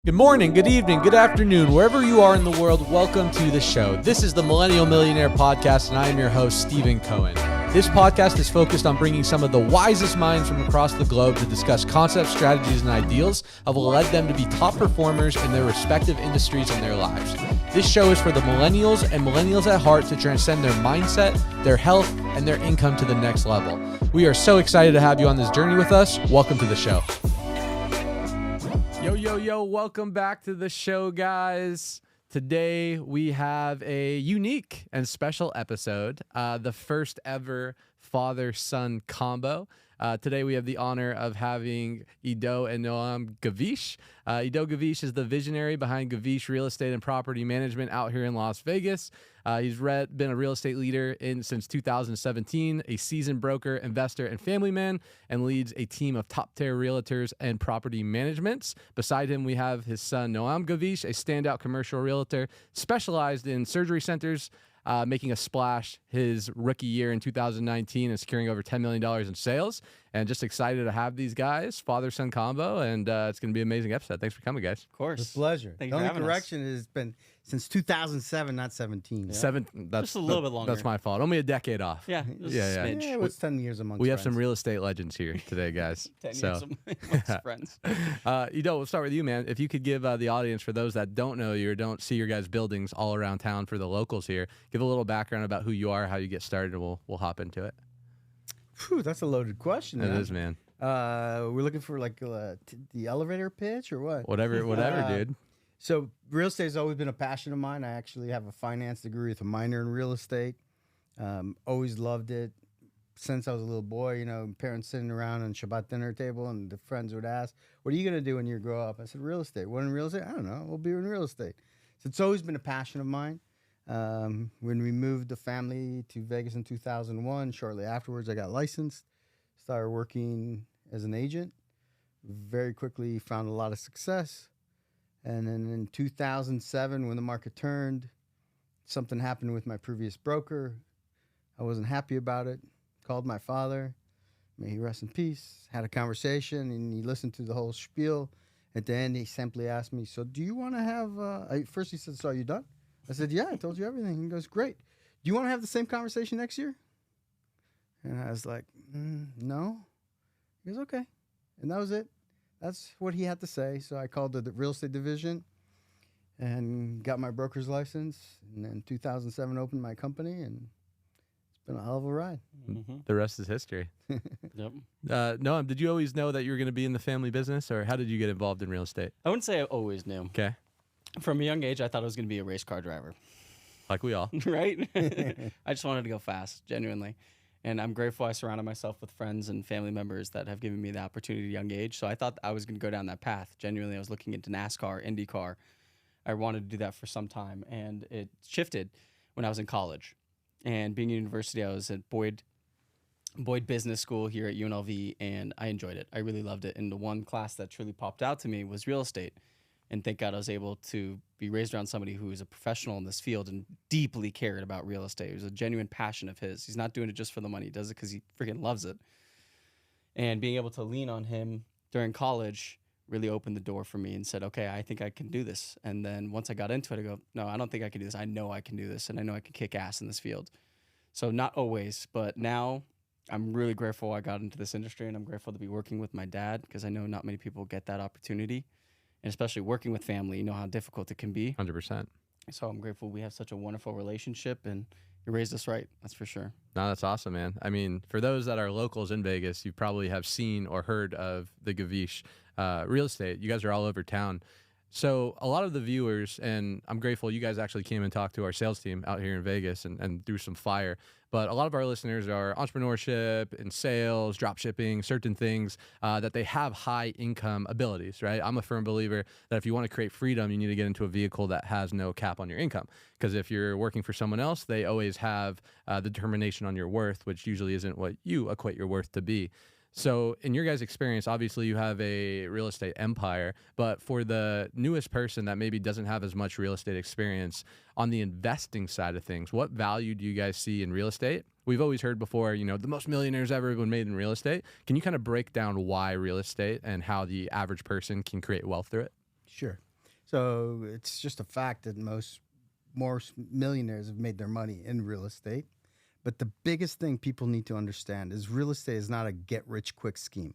Good morning, good evening, good afternoon, wherever you are in the world, welcome to the show. This is the Millennial Millionaire podcast, and I am your host, Stephen Cohen. This podcast is focused on bringing some of the wisest minds from across the globe to discuss concepts, strategies, and ideals that will lead them to be top performers in their respective industries and their lives. This show is for the millennials and millennials at heart to transcend their mindset, their health, and their income to the next level. We are so excited to have you on this journey with us. Welcome to the show. Yo, welcome back to the show, guys. Today we have a unique and special episode, the first ever father-son combo. Today we have the honor of having Iddo and Noam Gavish. Iddo Gavish is the visionary behind Gavish Real Estate and Property Management out here in Las Vegas. He's been a real estate leader since 2017, a seasoned broker, investor, and family man, and leads a team of top-tier realtors and property managements. Beside him, we have his son, Noam Gavish, a standout commercial realtor specialized in surgery centers, making a splash his rookie year in 2019 and securing over $10 million in sales. And just excited to have these guys, father-son combo, and it's going to be an amazing episode. Thanks for coming, guys. Of course. It's a pleasure. Thank The you for only having correction has been since 2007, not 17. Yeah. That's Just a little bit longer. That's my fault. Only a decade off. Yeah. Yeah. Yeah, it was 10 years amongst We have friends. some real estate legends here today, guys. 10 so, years amongst friends. Iddo, we'll start with you, man. If you could give the audience, for those that don't know you or don't see your guys' buildings all around town for the locals here, give a little background about who you are, how you get started, and we'll hop into it. Phew, that's a loaded question. It is, man. We're looking for like the elevator pitch or what? Whatever, dude. So real estate has always been a passion of mine. I actually have a finance degree with a minor in real estate. Always loved it since I was a little boy. You know, parents sitting around on Shabbat dinner table, and the friends would ask, "What are you gonna do when you grow up?" I said, "Real estate." What in real estate? I don't know. We'll be in real estate. So it's always been a passion of mine. When we moved the family to Vegas in 2001, shortly afterwards, I got licensed. Started working as an agent. Very quickly found a lot of success. And then in 2007, when the market turned, something happened with my previous broker. I wasn't happy about it. Called my father. May he rest in peace. Had a conversation, and he listened to the whole spiel. At the end, he simply asked me, "So do you want to have..." First, he said, "So are you done?" I said, "Yeah, I told you everything." He goes, "Great. Do you want to have the same conversation next year?" And I was like, "No." He goes, "Okay." And that was it. That's what he had to say. So I called the real estate division and got my broker's license. And then 2007 opened my company, and it's been a hell of a ride. Mm-hmm. The rest is history. Yep. Noam, did you always know that you were going to be in the family business, or how did you get involved in real estate? I wouldn't say I always knew. Okay. From a young age, I thought I was going to be a race car driver. Like we all. Right? I just wanted to go fast, genuinely. And I'm grateful I surrounded myself with friends and family members that have given me the opportunity at a young age. So I thought I was going to go down that path. Genuinely, I was looking into NASCAR, IndyCar. I wanted to do that for some time. And it shifted when I was in college. And being in university, I was at Boyd Business School here at UNLV, and I enjoyed it. I really loved it. And the one class that truly popped out to me was real estate. And thank God I was able to be raised around somebody who is a professional in this field and deeply cared about real estate. It was a genuine passion of his. He's not doing it just for the money. He does it because he freaking loves it. And being able to lean on him during college really opened the door for me and said, okay, I think I can do this. And then once I got into it, I go, no, I don't think I can do this. I know I can do this, and I know I can kick ass in this field. So not always, but now I'm really grateful I got into this industry, and I'm grateful to be working with my dad because I know not many people get that opportunity. And especially working with family, you know how difficult it can be. 100%. So I'm grateful we have such a wonderful relationship, and you raised us right. That's for sure. No, that's awesome, man. I mean, for those that are locals in Vegas, you probably have seen or heard of the Gavish real estate. You guys are all over town. So a lot of the viewers, and I'm grateful you guys actually came and talked to our sales team out here in Vegas and threw some fire. But a lot of our listeners are entrepreneurship and sales, drop shipping, certain things that they have high income abilities, right? I'm a firm believer that if you want to create freedom, you need to get into a vehicle that has no cap on your income. Because if you're working for someone else, they always have the determination on your worth, which usually isn't what you equate your worth to be. So in your guys' experience, obviously you have a real estate empire, but for the newest person that maybe doesn't have as much real estate experience on the investing side of things, what value do you guys see in real estate? We've always heard before, you know, the most millionaires ever been made in real estate. Can you kind of break down why real estate and how the average person can create wealth through it? Sure. So it's just a fact that more millionaires have made their money in real estate. But the biggest thing people need to understand is real estate is not a get rich quick scheme.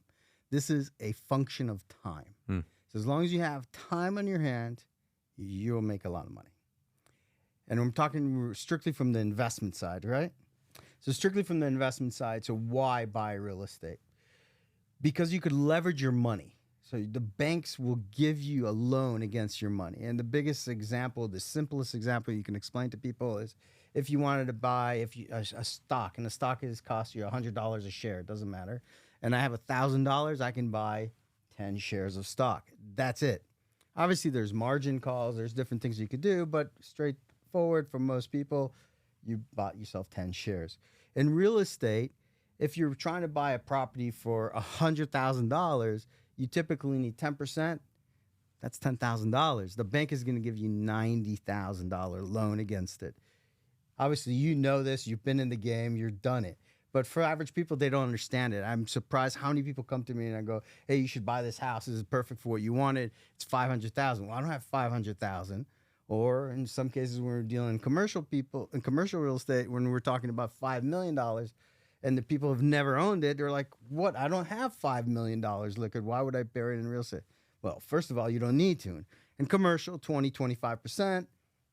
This is a function of time. So as long as you have time on your hand, you'll make a lot of money. And I'm talking strictly from the investment side, right? So strictly from the investment side, so why buy real estate? Because you could leverage your money. So the banks will give you a loan against your money. And the biggest example, the simplest example you can explain to people is if you wanted to buy a stock, and the stock cost you $100 a share, it doesn't matter, and I have $1,000, I can buy 10 shares of stock. That's it. Obviously, there's margin calls, there's different things you could do, but straightforward for most people, you bought yourself 10 shares. In real estate, if you're trying to buy a property for $100,000, you typically need 10%. That's $10,000. The bank is going to give you $90,000 loan against it. Obviously, you know this. You've been in the game. You've done it. But for average people, they don't understand it. I'm surprised how many people come to me and I go, hey, you should buy this house. This is perfect for what you wanted. It's $500,000. Well, I don't have $500,000. Or in some cases, when we're dealing commercial real estate, when we're talking about $5 million, and the people have never owned it, they're like, what? I don't have $5 million liquid. Why would I bury it in real estate? Well, first of all, you don't need to. In commercial, 20, 25%.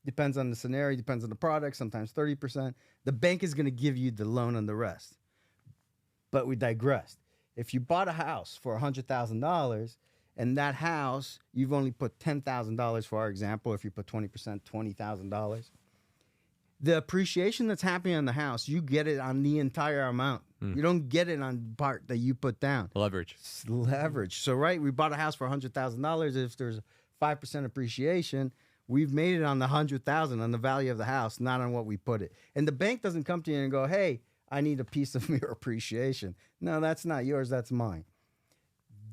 Depends on the scenario, depends on the product, sometimes 30%. The bank is going to give you the loan on the rest. But we digressed. If you bought a house for $100,000 and that house, you've only put $10,000 for our example, if you put 20%, $20,000, the appreciation that's happening on the house, you get it on the entire amount. You don't get it on the part that you put down. Leverage. It's leverage. So, right, we bought a house for $100,000. If there's 5% appreciation, we've made it on the $100,000 on the value of the house, not on what we put it. And the bank doesn't come to you and go, hey, I need a piece of your appreciation. No, that's not yours. That's mine.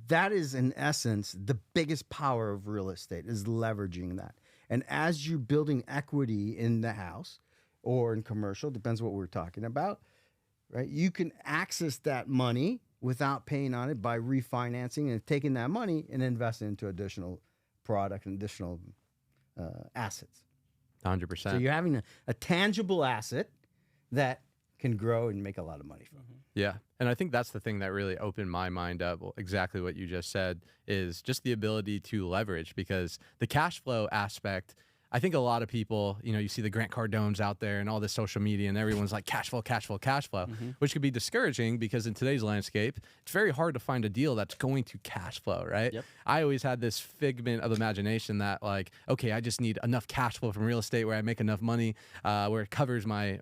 That is, in essence, the biggest power of real estate is leveraging that. And as you're building equity in the house or in commercial, depends what we're talking about, right? You can access that money without paying on it by refinancing and taking that money and investing into additional product and additional assets. 100%. So you're having a tangible asset that can grow and make a lot of money from. Yeah. And I think that's the thing that really opened my mind up. Well, exactly what you just said is just the ability to leverage, because the cash flow aspect, I think a lot of people, you see the Grant Cardones out there and all this social media and everyone's like cash flow, cash flow, cash flow, which could be discouraging because in today's landscape, it's very hard to find a deal that's going to cash flow, right? Yep. I always had this figment of imagination that like, okay, I just need enough cash flow from real estate where I make enough money, where it covers my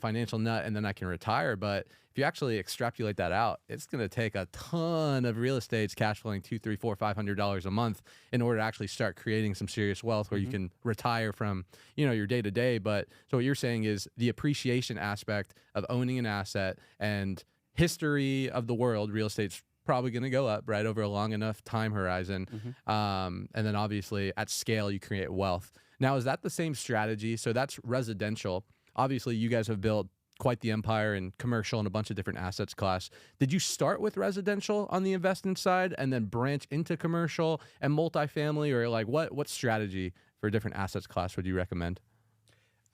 financial nut, and then I can retire. But if you actually extrapolate that out, it's going to take a ton of real estate's cash flowing $200, $300, $400, $500 a month in order to actually start creating some serious wealth where you can retire from, your day to day. But so what you're saying is the appreciation aspect of owning an asset and history of the world, real estate's probably going to go up right over a long enough time horizon. And then obviously at scale, you create wealth. Now, is that the same strategy? So that's residential. Obviously, you guys have built quite the empire in commercial and a bunch of different assets class. Did you start with residential on the investment side and then branch into commercial and multifamily, or like what strategy for different assets class would you recommend?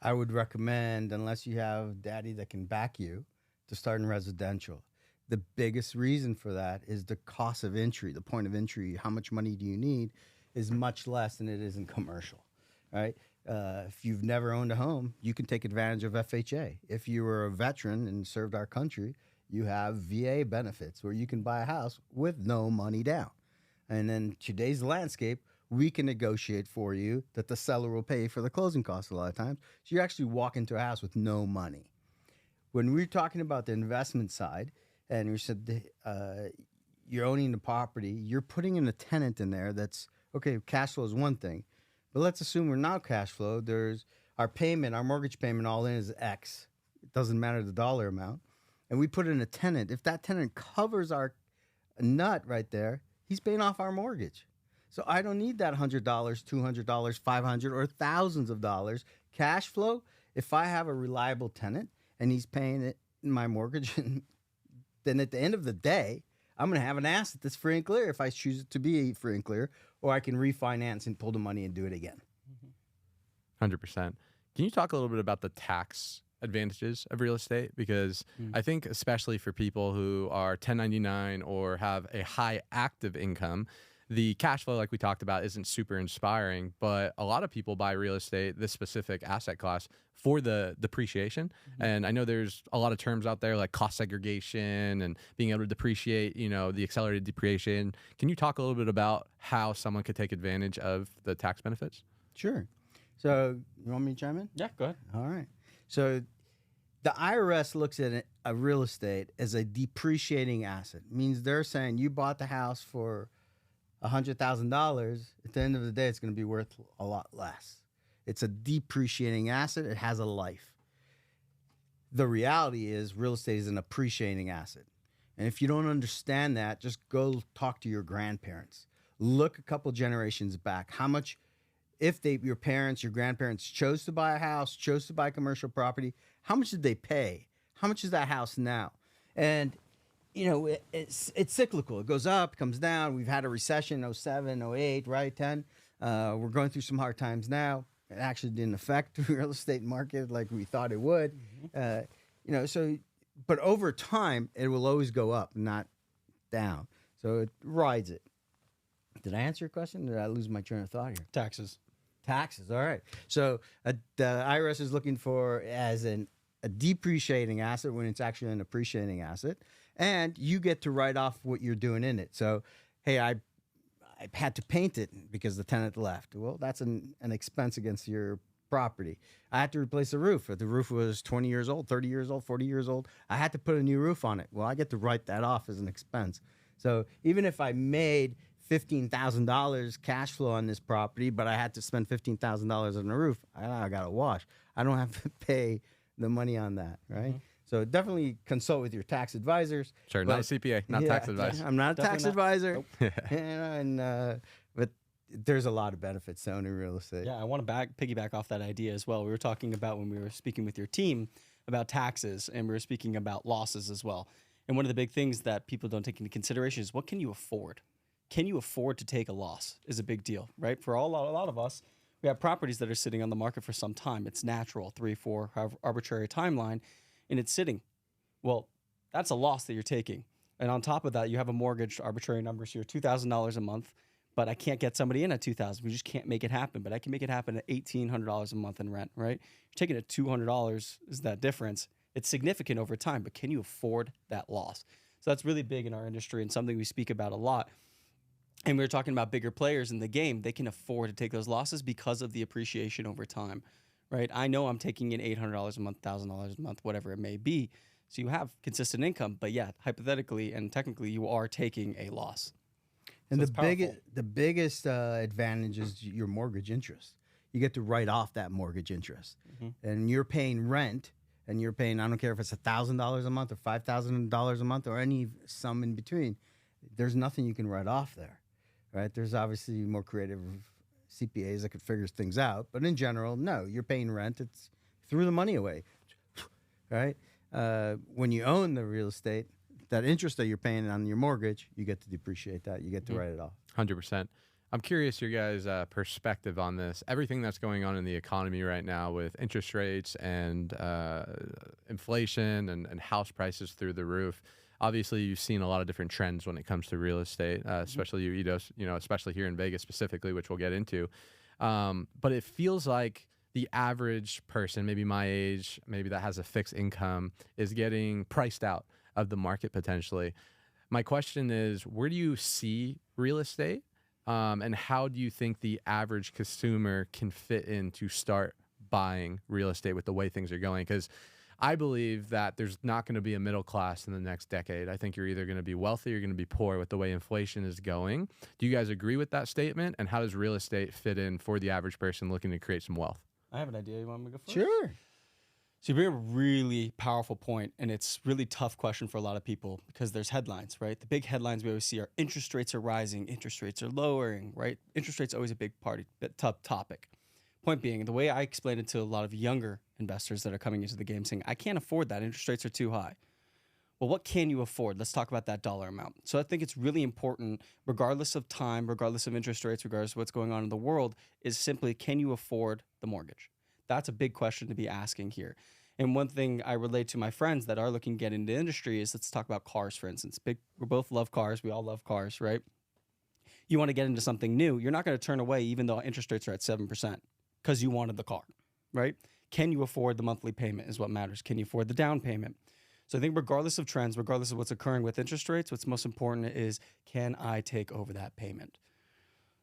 I would recommend, unless you have daddy that can back you, to start in residential. The biggest reason for that is the cost of entry, the point of entry, how much money do you need, is much less than it is in commercial, right? If you've never owned a home, you can take advantage of FHA. If you were a veteran and served our country, you have VA benefits where you can buy a house with no money down. And in today's landscape, we can negotiate for you that the seller will pay for the closing costs a lot of times. So you actually walk into a house with no money. When we're talking about the investment side, and we said you're owning the property, you're putting in a tenant in there that's, okay, cash flow is one thing. But let's assume we're not cash flow. There's our payment, our mortgage payment all in is X. It doesn't matter the dollar amount. And we put in a tenant. If that tenant covers our nut right there, he's paying off our mortgage. So I don't need that $100, $200, $500, or thousands of dollars. Cash flow, if I have a reliable tenant and he's paying it in my mortgage, then at the end of the day, I'm going to have an asset that's free and clear if I choose it to be free and clear. or I can refinance and pull the money and do it again. 100%. Can you talk a little bit about the tax advantages of real estate? Because I think especially for people who are 1099 or have a high active income, the cash flow, like we talked about, isn't super inspiring, but a lot of people buy real estate, this specific asset class, for the depreciation. And I know there's a lot of terms out there like cost segregation and being able to depreciate, the accelerated depreciation. Can you talk a little bit about how someone could take advantage of the tax benefits? Sure. So you want me to chime in? Yeah, go ahead. All right. So the IRS looks at a real estate as a depreciating asset. It means they're saying you bought the house for $100,000. At the end of the day, it's going to be worth a lot less. It's a depreciating asset. It has a life. The reality is real estate is an appreciating asset. And if you don't understand that, just go talk to your grandparents. Look a couple generations back. How much, if your parents, your grandparents chose to buy a house, chose to buy commercial property, how much did they pay? How much is that house now? And it's cyclical. It goes up, comes down. We've had a recession, 07, 08, right, 10. We're going through some hard times now. It actually didn't affect the real estate market like we thought it would. But over time, it will always go up, not down. So it rides it. Did I answer your question? Or did I lose my train of thought here? Taxes. Taxes, all right. So the IRS is looking for as a depreciating asset when it's actually an appreciating asset. And you get to write off what you're doing in it. So, hey, I had to paint it because the tenant left. Well, that's an expense against your property. I had to replace the roof. If the roof was 20 years old, 30 years old, 40 years old, I had to put a new roof on it. Well, I get to write that off as an expense. So even if I made $15,000 cash flow on this property, but I had to spend $15,000 on the roof, I got to wash. I don't have to pay the money on that, right? So definitely consult with your tax advisors. Sure, not a CPA, not tax advice. I'm not a tax advisor. Nope. But there's a lot of benefits to owning real estate. Yeah, I want to piggyback off that idea as well. We were talking about when we were speaking with your team about taxes, and we were speaking about losses as well. And one of the big things that people don't take into consideration is what can you afford? Can you afford to take a loss is a big deal, right? For a lot of us, we have properties that are sitting on the market for some time. It's natural, 3, 4, however, arbitrary timeline, and it's sitting. Well, that's a loss that you're taking. And on top of that, you have a mortgage, arbitrary numbers here, $2,000 a month, but I can't get somebody in at $2,000. We just can't make it happen. But I can make it happen at $1,800 a month in rent, right? You're taking it $200 is that difference. It's significant over time, but can you afford that loss? So that's really big in our industry and something we speak about a lot. And we were talking about bigger players in the game. They can afford to take those losses because of the appreciation over time, right? I know I'm taking in $800 a month, $1,000 a month, whatever it may be. So you have consistent income, but yeah, hypothetically and technically you are taking a loss. And so the biggest advantage is your mortgage interest. You get to write off that mortgage interest. And you're paying rent, and you're paying, I don't care if it's $1,000 a month or $5,000 a month or any sum in between. There's nothing you can write off there, right? There's obviously more creative CPAs that could figure things out. But in general, no, you're paying rent. It's threw the money away, right? When you own the real estate, that interest that you're paying on your mortgage, you get to depreciate that. You get to write it off. 100%. I'm curious your guys' perspective on this. Everything that's going on in the economy right now with interest rates and inflation and house prices through the roof. Obviously, you've seen a lot of different trends when it comes to real estate, especially you, Iddo, especially here in Vegas specifically, which we'll get into. But it feels like the average person, maybe my age, maybe that has a fixed income, is getting priced out of the market potentially. My question is, where do you see real estate? And how do you think the average consumer can fit in to start buying real estate with the way things are going? Because I believe that there's not going to be a middle class in the next decade. I think you're either going to be wealthy or you're going to be poor with the way inflation is going. Do you guys agree with that statement? And how does real estate fit in for the average person looking to create some wealth? I have an idea. You want me to go first? Sure. So you bring up a really powerful point, and it's really tough question for a lot of people because there's headlines, right? The big headlines we always see are interest rates are rising, interest rates are lowering, right? Interest rates are always a big tough topic. Point being, the way I explain it to a lot of younger investors that are coming into the game saying, I can't afford that, interest rates are too high. Well, what can you afford? Let's talk about that dollar amount. So I think it's really important, regardless of time, regardless of interest rates, regardless of what's going on in the world, is simply, can you afford the mortgage? That's a big question to be asking here. And one thing I relate to my friends that are looking to get into the industry is, let's talk about cars, for instance. We both love cars. We all love cars, right? You want to get into something new. You're not going to turn away even though interest rates are at 7% because you wanted the car, right? Can you afford the monthly payment is what matters. Can you afford the down payment? So I think regardless of trends, regardless of what's occurring with interest rates, what's most important is, can I take over that payment?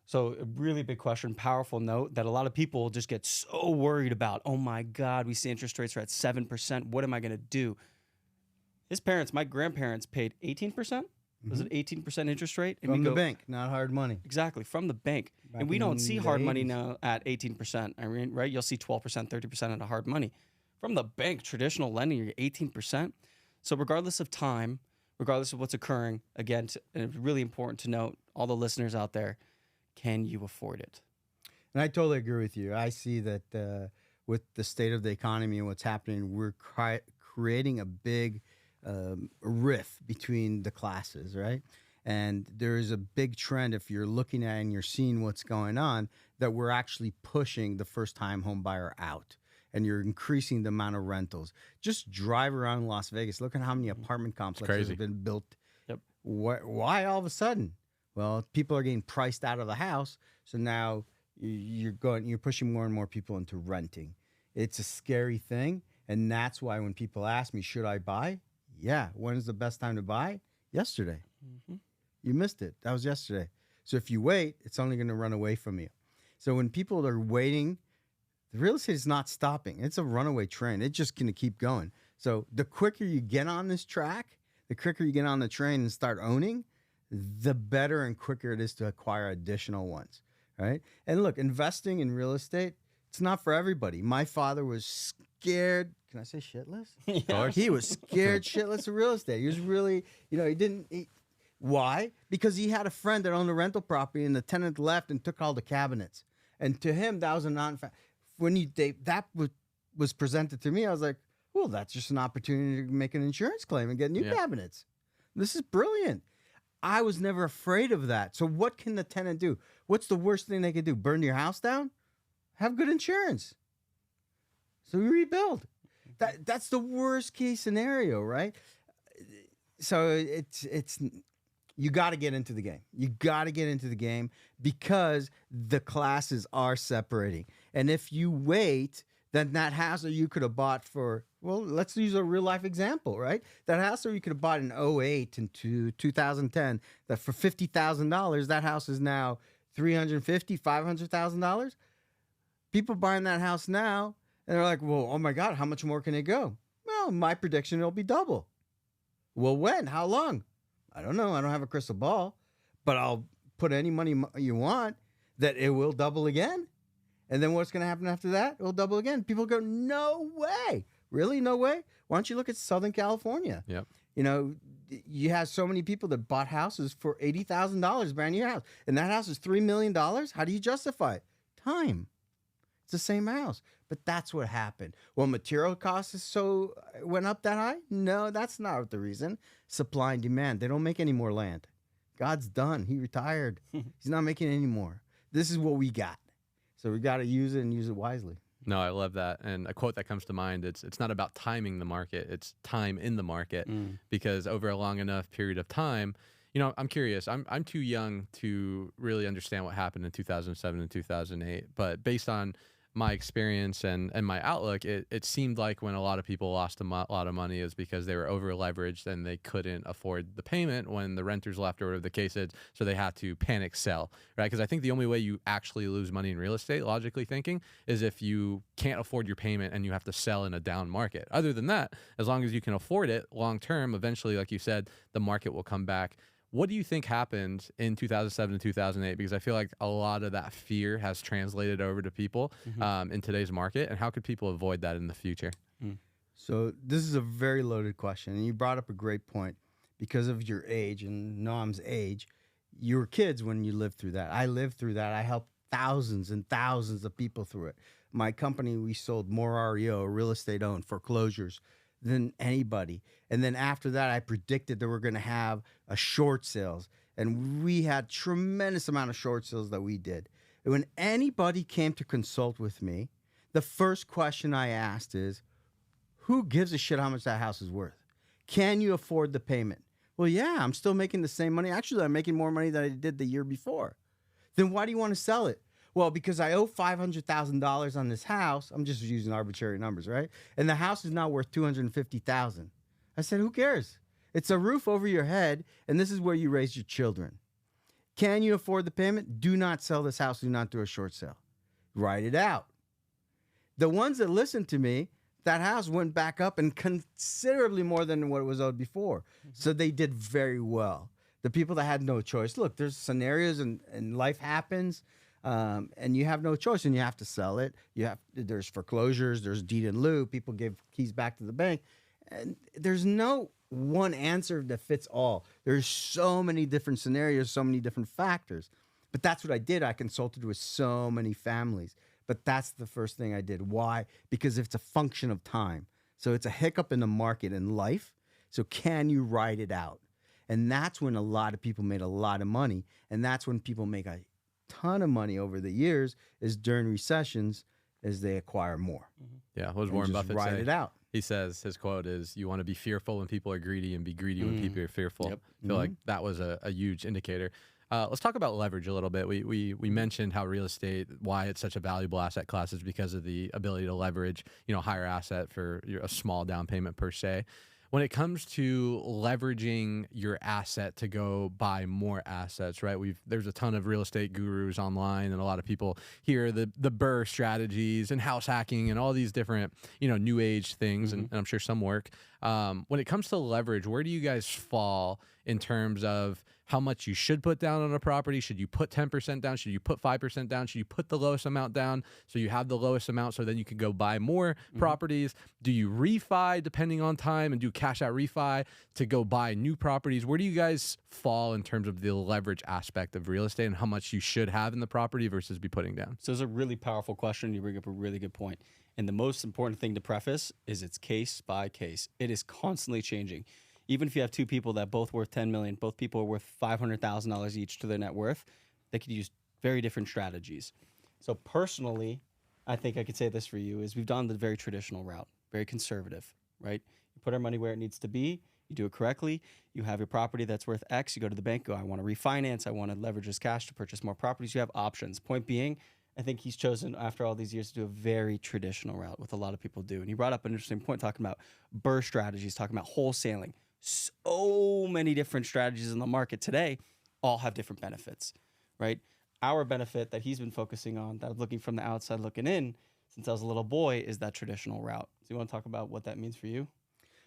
So a really big question, powerful note that a lot of people just get so worried about. Oh my God, we see interest rates are at 7%. What am I going to do? His parents, my grandparents paid 18%. Was it 18% interest rate? And From the bank, not hard money. Exactly, from the bank. Back and we don't see in hard the money 80s. now at 18%. I mean, right? You'll see 12%, 30% at a hard money. From the bank, traditional lending, you're 18%. So regardless of time, regardless of what's occurring, again, and it's really important to note, all the listeners out there, can you afford it? And I totally agree with you. I see that with the state of the economy and what's happening, we're creating a big rift between the classes, right? And there is a big trend, if you're looking at and you're seeing what's going on, that we're actually pushing the first-time home buyer out. And you're increasing the amount of rentals. Just drive around Las Vegas. Look at how many apartment complexes have been built. Yep. Why all of a sudden? Well, people are getting priced out of the house, so now you're pushing more and more people into renting. It's a scary thing, and that's why when people ask me, should I buy? Yeah. When is the best time to buy? Yesterday. Mm-hmm. You missed it. That was yesterday. So if you wait, it's only going to run away from you. So when people are waiting, the real estate is not stopping. It's a runaway train. It's just going to keep going. So the quicker you get on this track, the quicker you get on the train and start owning, the better and quicker it is to acquire additional ones, right? And look, investing in real estate, it's not for everybody. My father was scared. Can I say shitless? Yeah. He was scared shitless of real estate. He was really, why? Because he had a friend that owned a rental property and the tenant left and took all the cabinets. And to him, that was a non-fact. When that was presented to me, I was like, well, that's just an opportunity to make an insurance claim and get new cabinets. This is brilliant. I was never afraid of that. So what can the tenant do? What's the worst thing they could do? Burn your house down? Have good insurance. So we rebuild. That's the worst case scenario, right? So it's you got to get into the game. You got to get into the game because the classes are separating. And if you wait, then that house that you could have bought for, well, let's use a real life example, right? That house that you could have bought in 2008 and 2010, that for $50,000, that house is now $350,000, $500,000. People buying that house now, and they're like, well, oh my God, how much more can it go? Well, my prediction, it'll be double. Well, when? How long? I don't know. I don't have a crystal ball, but I'll put any money you want that it will double again. And then what's going to happen after that? It will double again. People go, no way. Really? No way? Why don't you look at Southern California? Yep. You have so many people that bought houses for $80,000, brand new house. And that house is $3 million. How do you justify it? Time. It's the same house. But that's what happened. Well, material costs went up that high? No, that's not the reason. Supply and demand. They don't make any more land. God's done. He retired. He's not making any more. This is what we got. So we got to use it and use it wisely. No, I love that. And a quote that comes to mind, it's not about timing the market, it's time in the market. Because over a long enough period of time, I'm curious. I'm too young to really understand what happened in 2007 and 2008, but based on my experience and my outlook, it seemed like when a lot of people lost a lot of money is because they were over leveraged and they couldn't afford the payment when the renters left or whatever the case is, so they had to panic sell, right? Because I think the only way you actually lose money in real estate, logically thinking, is if you can't afford your payment and you have to sell in a down market. Other than that, as long as you can afford it long term, eventually, like you said, the market will come back. What do you think happened in 2007 and 2008? Because I feel like a lot of that fear has translated over to people in today's market. And how could people avoid that in the future? So this is a very loaded question. And you brought up a great point. Because of your age and Noam's age, you were kids when you lived through that. I lived through that. I helped thousands and thousands of people through it. My company, we sold more REO, real estate owned, foreclosures, than anybody. And then after that, I predicted that we're going to have a short sales. And we had tremendous amount of short sales that we did. And when anybody came to consult with me, the first question I asked is, who gives a shit how much that house is worth? Can you afford the payment? Well, yeah, I'm still making the same money. Actually, I'm making more money than I did the year before. Then why do you want to sell it? Well, because I owe $500,000 on this house. I'm just using arbitrary numbers, right? And the house is now worth $250,000. I said, who cares? It's a roof over your head, and this is where you raise your children. Can you afford the payment? Do not sell this house. Do not do a short sale. Write it out. The ones that listened to me, that house went back up and considerably more than what it was owed before. So they did very well. The people that had no choice, look, there's scenarios and life happens, and you have no choice and you have to sell it. There's foreclosures, there's deed in lieu, people give keys back to the bank. And there's no one answer that fits all. There's so many different scenarios, so many different factors. But that's what I did. I consulted with so many families. But that's the first thing I did. Why? Because it's a function of time. So it's a hiccup in the market in life. So can you ride it out? And that's when a lot of people made a lot of money. And that's when people make a ton of money over the years, is during recessions as they acquire more. Yeah, what does Warren Buffett ride say? It out. He says, his quote is, you want to be fearful when people are greedy and be greedy when people are fearful. Yep. I feel like that was a huge indicator. Let's talk about leverage a little bit. We mentioned how real estate, why it's such a valuable asset class, is because of the ability to leverage, higher asset for a small down payment per se. When it comes to leveraging your asset to go buy more assets, right? There's a ton of real estate gurus online, and a lot of people hear the Burr strategies and house hacking and all these different, new age things, and I'm sure some work. When it comes to leverage, where do you guys fall in terms of how much you should put down on a property? Should you put 10% down? Should you put 5% down? Should you put the lowest amount down so you have the lowest amount so then you can go buy more properties? Do you refi depending on time and do cash out refi to go buy new properties? Where do you guys fall in terms of the leverage aspect of real estate and how much you should have in the property versus be putting down? So it's a really powerful question. You bring up a really good point. And the most important thing to preface is it's case by case. It is constantly changing. Even if you have two people that both worth $10 million, both people are worth $500,000 each to their net worth, they could use very different strategies. So personally, I think I could say this for you, is we've done the very traditional route, very conservative, right? You put our money where it needs to be, you do it correctly, you have your property that's worth X, you go to the bank, go, I want to refinance, I want to leverage this cash to purchase more properties. You have options. Point being, I think he's chosen, after all these years, to do a very traditional route, what a lot of people do. And he brought up an interesting point talking about Burr strategies, talking about wholesaling. So many different strategies in the market today all have different benefits, right? Our benefit that he's been focusing on, that I'm looking from the outside looking in since I was a little boy, is that traditional route. So you want to talk about what that means for you?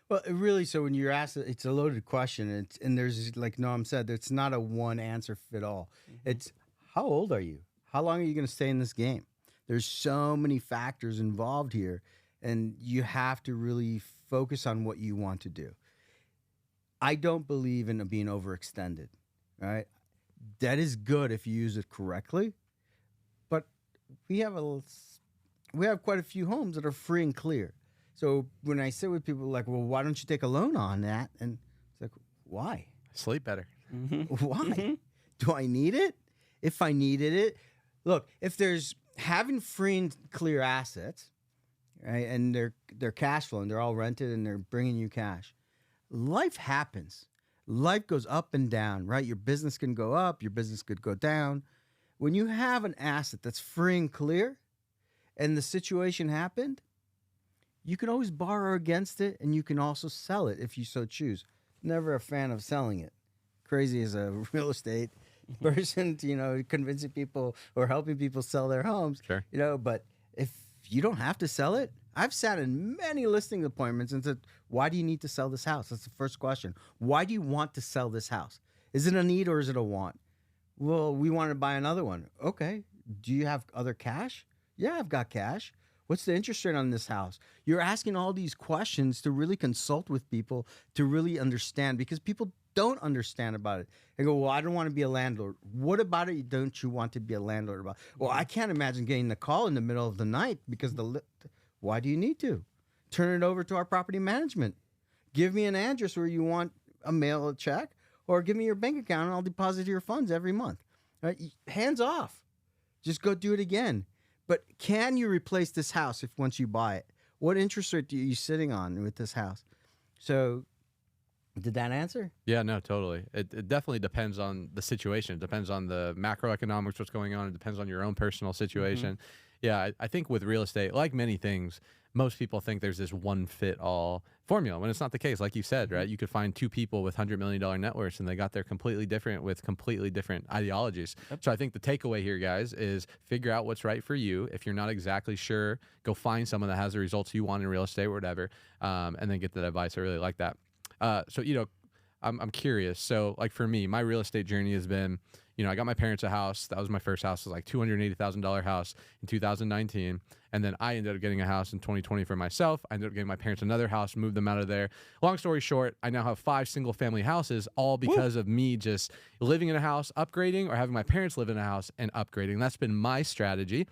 Well, really, so when you're asked, it's a loaded question. And there's, like Noam said, it's not a one answer fit all. It's, how old are you? How long are you going to stay in this game? There's so many factors involved here, and you have to really focus on what you want to do. I don't believe in being overextended, right? That is good if you use it correctly, but we have quite a few homes that are free and clear. So when I sit with people like, well, why don't you take a loan on that? And it's like, why? Sleep better. Why? Do I need it? If I needed it, look, if there's having free and clear assets, right, and they're cash flowing, they're all rented and they're bringing you cash. Life happens. Life goes up and down, right? Your business can go up, your business could go down. When you have an asset that's free and clear and the situation happened, you can always borrow against it, and you can also sell it if you so choose. Never a fan of selling it. Crazy as a real estate person, convincing people or helping people sell their homes. Sure. But if you don't have to sell it, I've sat in many listing appointments and said, why do you need to sell this house? That's the first question. Why do you want to sell this house? Is it a need or is it a want? Well, we want to buy another one. Okay. Do you have other cash? Yeah, I've got cash. What's the interest rate on this house? You're asking all these questions to really consult with people, to really understand, because people don't understand about it. They go, well, I don't want to be a landlord. What about it don't you want to be a landlord about? Well, I can't imagine getting the call in the middle of the night because why do you need to? turn it over to our property management. Give me an address where you want a mail a check, or give me your bank account and I'll deposit your funds every month. Right? Hands off. Just go do it again. But can you replace this house if once you buy it? What interest rate are you sitting on with this house? So did that answer? Yeah, no, totally. It definitely depends on the situation. It depends on the macroeconomics, what's going on. It depends on your own personal situation. Yeah, I think with real estate, like many things, most people think there's this one fit all formula when it's not the case. Like you said, right? You could find two people with $100 million net worths and they got there completely different with completely different ideologies. Yep. So I think the takeaway here, guys, is figure out what's right for you. If you're not exactly sure, go find someone that has the results you want in real estate or whatever, and then get that advice. I really like that. So, I'm curious. So like for me, my real estate journey has been, I got my parents a house. That was my first house. It was like $280,000 house in 2019. And then I ended up getting a house in 2020 for myself. I ended up getting my parents another house, moved them out of there. Long story short, I now have 5 single family houses, all because of me just living in a house, upgrading, or having my parents live in a house and upgrading. That's been my strategy.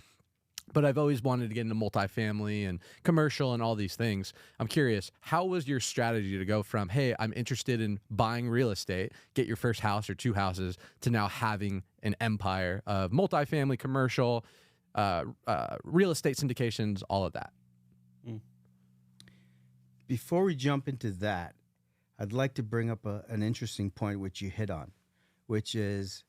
But I've always wanted to get into multifamily and commercial and all these things. I'm curious, how was your strategy to go from, hey, I'm interested in buying real estate, get your first house or 2 houses, to now having an empire of multifamily, commercial, real estate syndications, all of that? Before we jump into that, I'd like to bring up an interesting point which you hit on, which is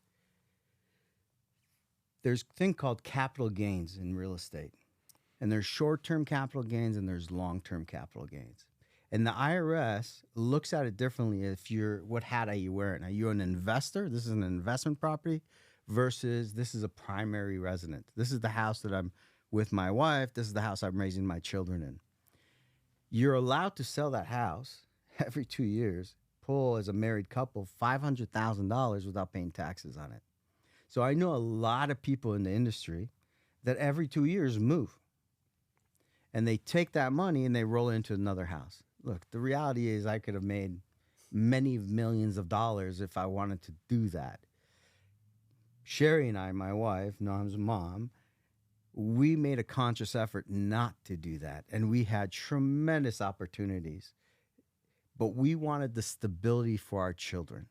there's a thing called capital gains in real estate. And there's short-term capital gains and there's long-term capital gains. And the IRS looks at it differently if what hat are you wearing? Are you an investor? This is an investment property versus this is a primary residence. This is the house that I'm with my wife. This is the house I'm raising my children in. You're allowed to sell that house every 2 years, pull as a married couple $500,000 without paying taxes on it. So I know a lot of people in the industry that every 2 years move. And they take that money and they roll it into another house. Look, the reality is I could have made many millions of dollars if I wanted to do that. Sherry and I, my wife, Noam's mom, we made a conscious effort not to do that. And we had tremendous opportunities. But we wanted the stability for our children.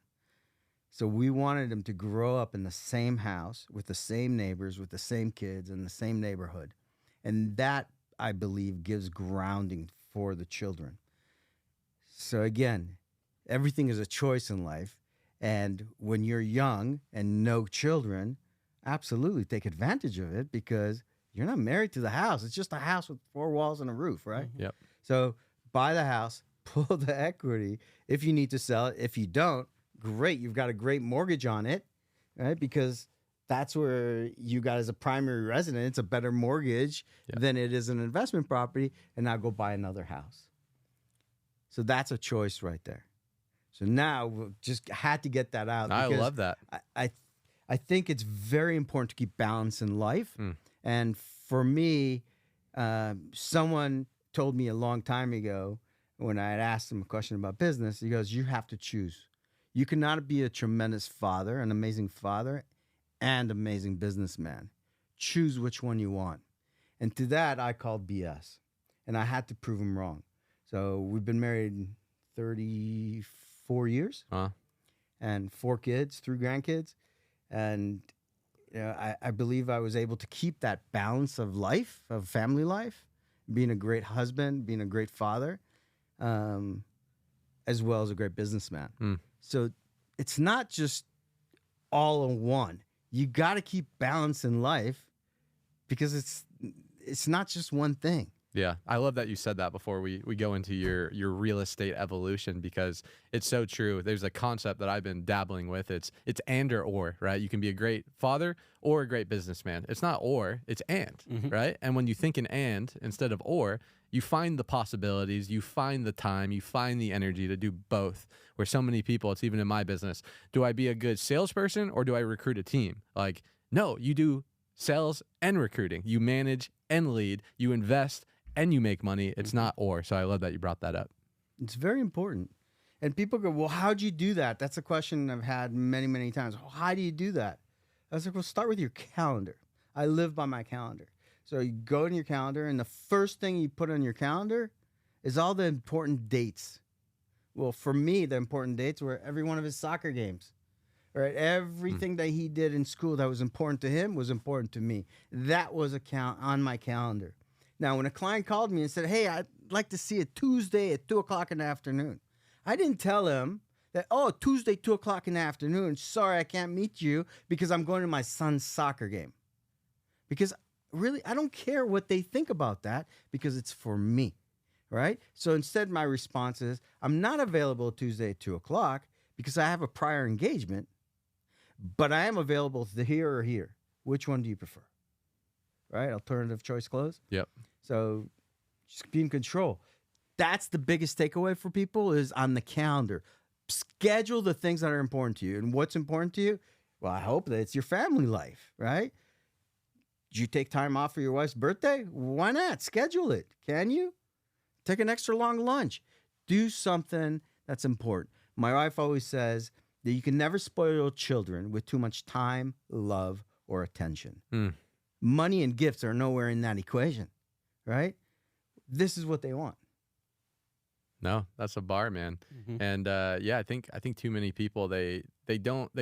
So we wanted them to grow up in the same house with the same neighbors, with the same kids in the same neighborhood. And that, I believe, gives grounding for the children. So again, everything is a choice in life. And when you're young and no children, absolutely take advantage of it because you're not married to the house. It's just a house with 4 walls and a roof, right? Yep. So buy the house, pull the equity if you need to sell it. If you don't, great, you've got a great mortgage on it, right? Because that's where you got as a primary resident, it's a better mortgage than it is an investment property, and now go buy another house. So that's a choice right there. So now we just had to get that out. I love that. I think it's very important to keep balance in life. And for me, someone told me a long time ago when I had asked him a question about business, he goes, you have to choose. You cannot be a tremendous father, an amazing father, and amazing businessman. Choose which one you want. And to that, I called BS. And I had to prove him wrong. So we've been married 34 years and 4 kids, 3 grandkids. And I believe I was able to keep that balance of life, of family life, being a great husband, being a great father, as well as a great businessman. So it's not just all in one. You got to keep balance in life because it's not just one thing. Yeah, I love that you said that before we go into your real estate evolution because it's so true. There's a concept that I've been dabbling with. It's and or, right? You can be a great father or a great businessman. It's not or, it's and, right? And when you think in and instead of or, you find the possibilities, you find the time, you find the energy to do both. Where so many people, it's even in my business, do I be a good salesperson or do I recruit a team? Like, no, you do sales and recruiting. You manage and lead, you invest and you make money. It's not or. So I love that you brought that up. It's very important. And people go, well, how'd you do that? That's a question I've had many, many times. Well, how do you do that? I was like, well, start with your calendar. I live by my calendar. So you go in your calendar, and the first thing you put on your calendar is all the important dates. Well, for me, the important dates were every one of his soccer games. Right? Everything that he did in school that was important to him was important to me. That was a count on my calendar. Now, when a client called me and said, hey, I'd like to see a Tuesday at 2 o'clock in the afternoon, I didn't tell him that, oh, Tuesday, 2 o'clock in the afternoon, sorry, I can't meet you because I'm going to my son's soccer game. Because really, I don't care what they think about that because it's for me, right? So instead, my response is, I'm not available Tuesday at 2 o'clock because I have a prior engagement, but I am available here or here. Which one do you prefer? Right? Alternative choice closed. Yep. So just be in control. That's the biggest takeaway for people is on the calendar. Schedule the things that are important to you. And what's important to you? Well, I hope that it's your family life, right? Did you take time off for your wife's birthday? Why not? Schedule it. Can you? Take an extra long lunch. Do something that's important. My wife always says that you can never spoil children with too much time, love, or attention. Money and gifts are nowhere in that equation, right? This is what they want. No, that's a bar, man. And yeah, I think too many people they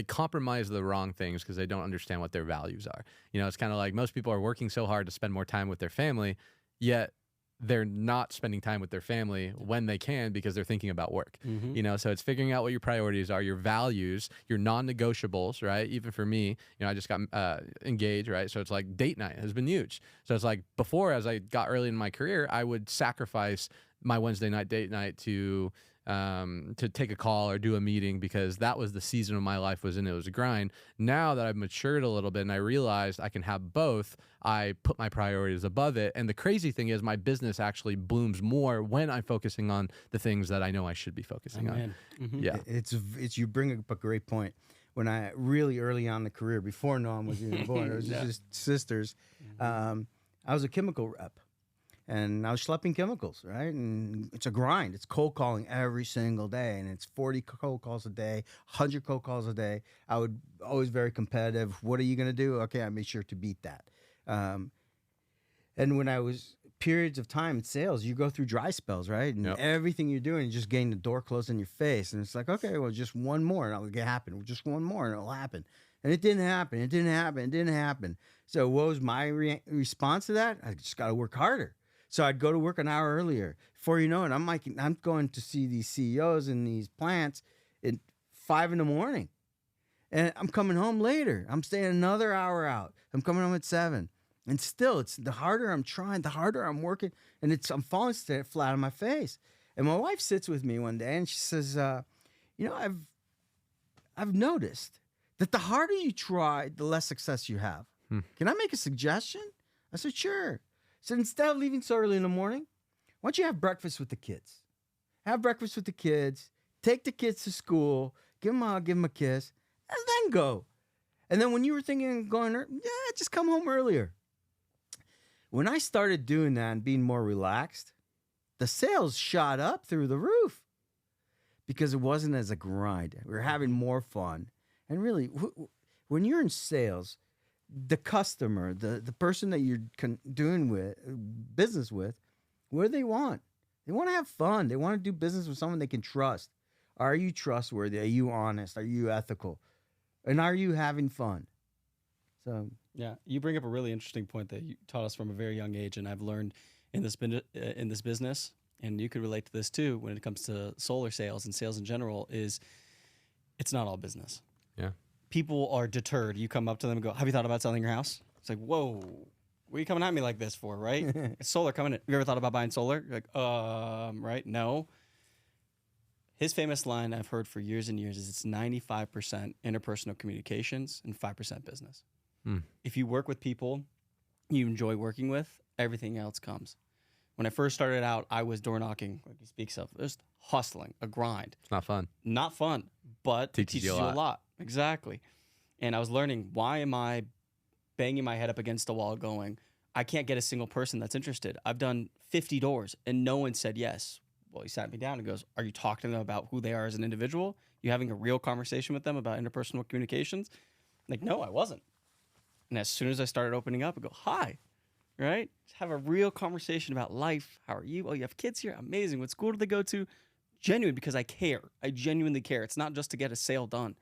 compromise the wrong things because they don't understand what their values are. You know, it's kind of like most people are working so hard to spend more time with their family, yet they're not spending time with their family when they can because they're thinking about work. You know, so it's figuring out what your priorities are, your values, your non-negotiables, right? Even for me, you know, I just got engaged, right? So it's like date night has been huge. So it's like before, as I got early in my career, I would sacrifice my Wednesday night date night to take a call or do a meeting because that was the season of my life was in. It was a grind. Now that I've matured a little bit and I realized I can have both, I put my priorities above it. And the crazy thing is my business actually blooms more when I'm focusing on the things that I know I should be focusing on. Yeah. It's you bring up a great point. When I really early on in the career, before Noam was even born, it was just sisters. I was a chemical rep. And I was schlepping chemicals, right? And it's a grind. It's cold calling every single day. And it's 40 cold calls a day, 100 cold calls a day. I would always very competitive. What are you going to do? Okay, I made sure to beat that. And when I was periods of time in sales, you go through dry spells, right? And everything you're doing, you're just getting the door closed in your face. And it's like, okay, well, just one more and it'll happen. Just one more and it'll happen. And it didn't happen. It didn't happen. It didn't happen. So what was my response to that? I just got to work harder. So I'd go to work an hour earlier. Before you know it, I'm going to see these CEOs in these plants at 5 in.the morning. And I'm coming home later. I'm staying another hour out. I'm coming home at 7. And still, it's the harder I'm trying, the harder I'm working, and I'm falling flat on my face. And my wife sits with me one day and she says, you know, I've noticed that the harder you try, the less success you have. Can I make a suggestion? I said, sure. So instead of leaving so early in the morning, why don't you have breakfast with the kids? Have breakfast with the kids, take the kids to school, give them a hug, give them a kiss, and then go. And then when you were thinking of going, just come home earlier. When I started doing that and being more relaxed, the sales shot up through the roof because it wasn't as a grind. We were having more fun. And really, when you're in sales, the customer, the person that you're doing business with, what do they want? They want to have fun. They want to do business with someone they can trust. Are you trustworthy? Are you honest? Are you ethical? And are you having fun? So yeah, you bring up a really interesting point that you taught us from a very young age, and I've learned in this business, and you could relate to this too when it comes to solar sales and sales in general. Is it's not all business. Yeah. People are deterred. You come up to them and go, have you thought about selling your house? It's like, whoa, what are you coming at me like this for, right? It's solar coming in. Have you ever thought about buying solar? You're like, right? No. His famous line I've heard for years and years is it's 95% interpersonal communications and 5% business. If you work with people you enjoy working with, everything else comes. When I first started out, I was door knocking, like he speaks of, just hustling, a grind. It's not fun. Not fun, but it teaches you a lot. Exactly. And I was learning, why am I banging my head up against the wall going, I can't get a single person that's interested. I've done 50 doors and no one said yes. Well, he sat me down and goes, are you talking to them about who they are as an individual? You having a real conversation with them about interpersonal communications? I'm like, no, I wasn't. And as soon as I started opening up, I go, hi, right? Just have a real conversation about life. How are you? Oh, you have kids here? Amazing. What school do they go to? Genuine, because I care. I genuinely care. It's not just to get a sale done.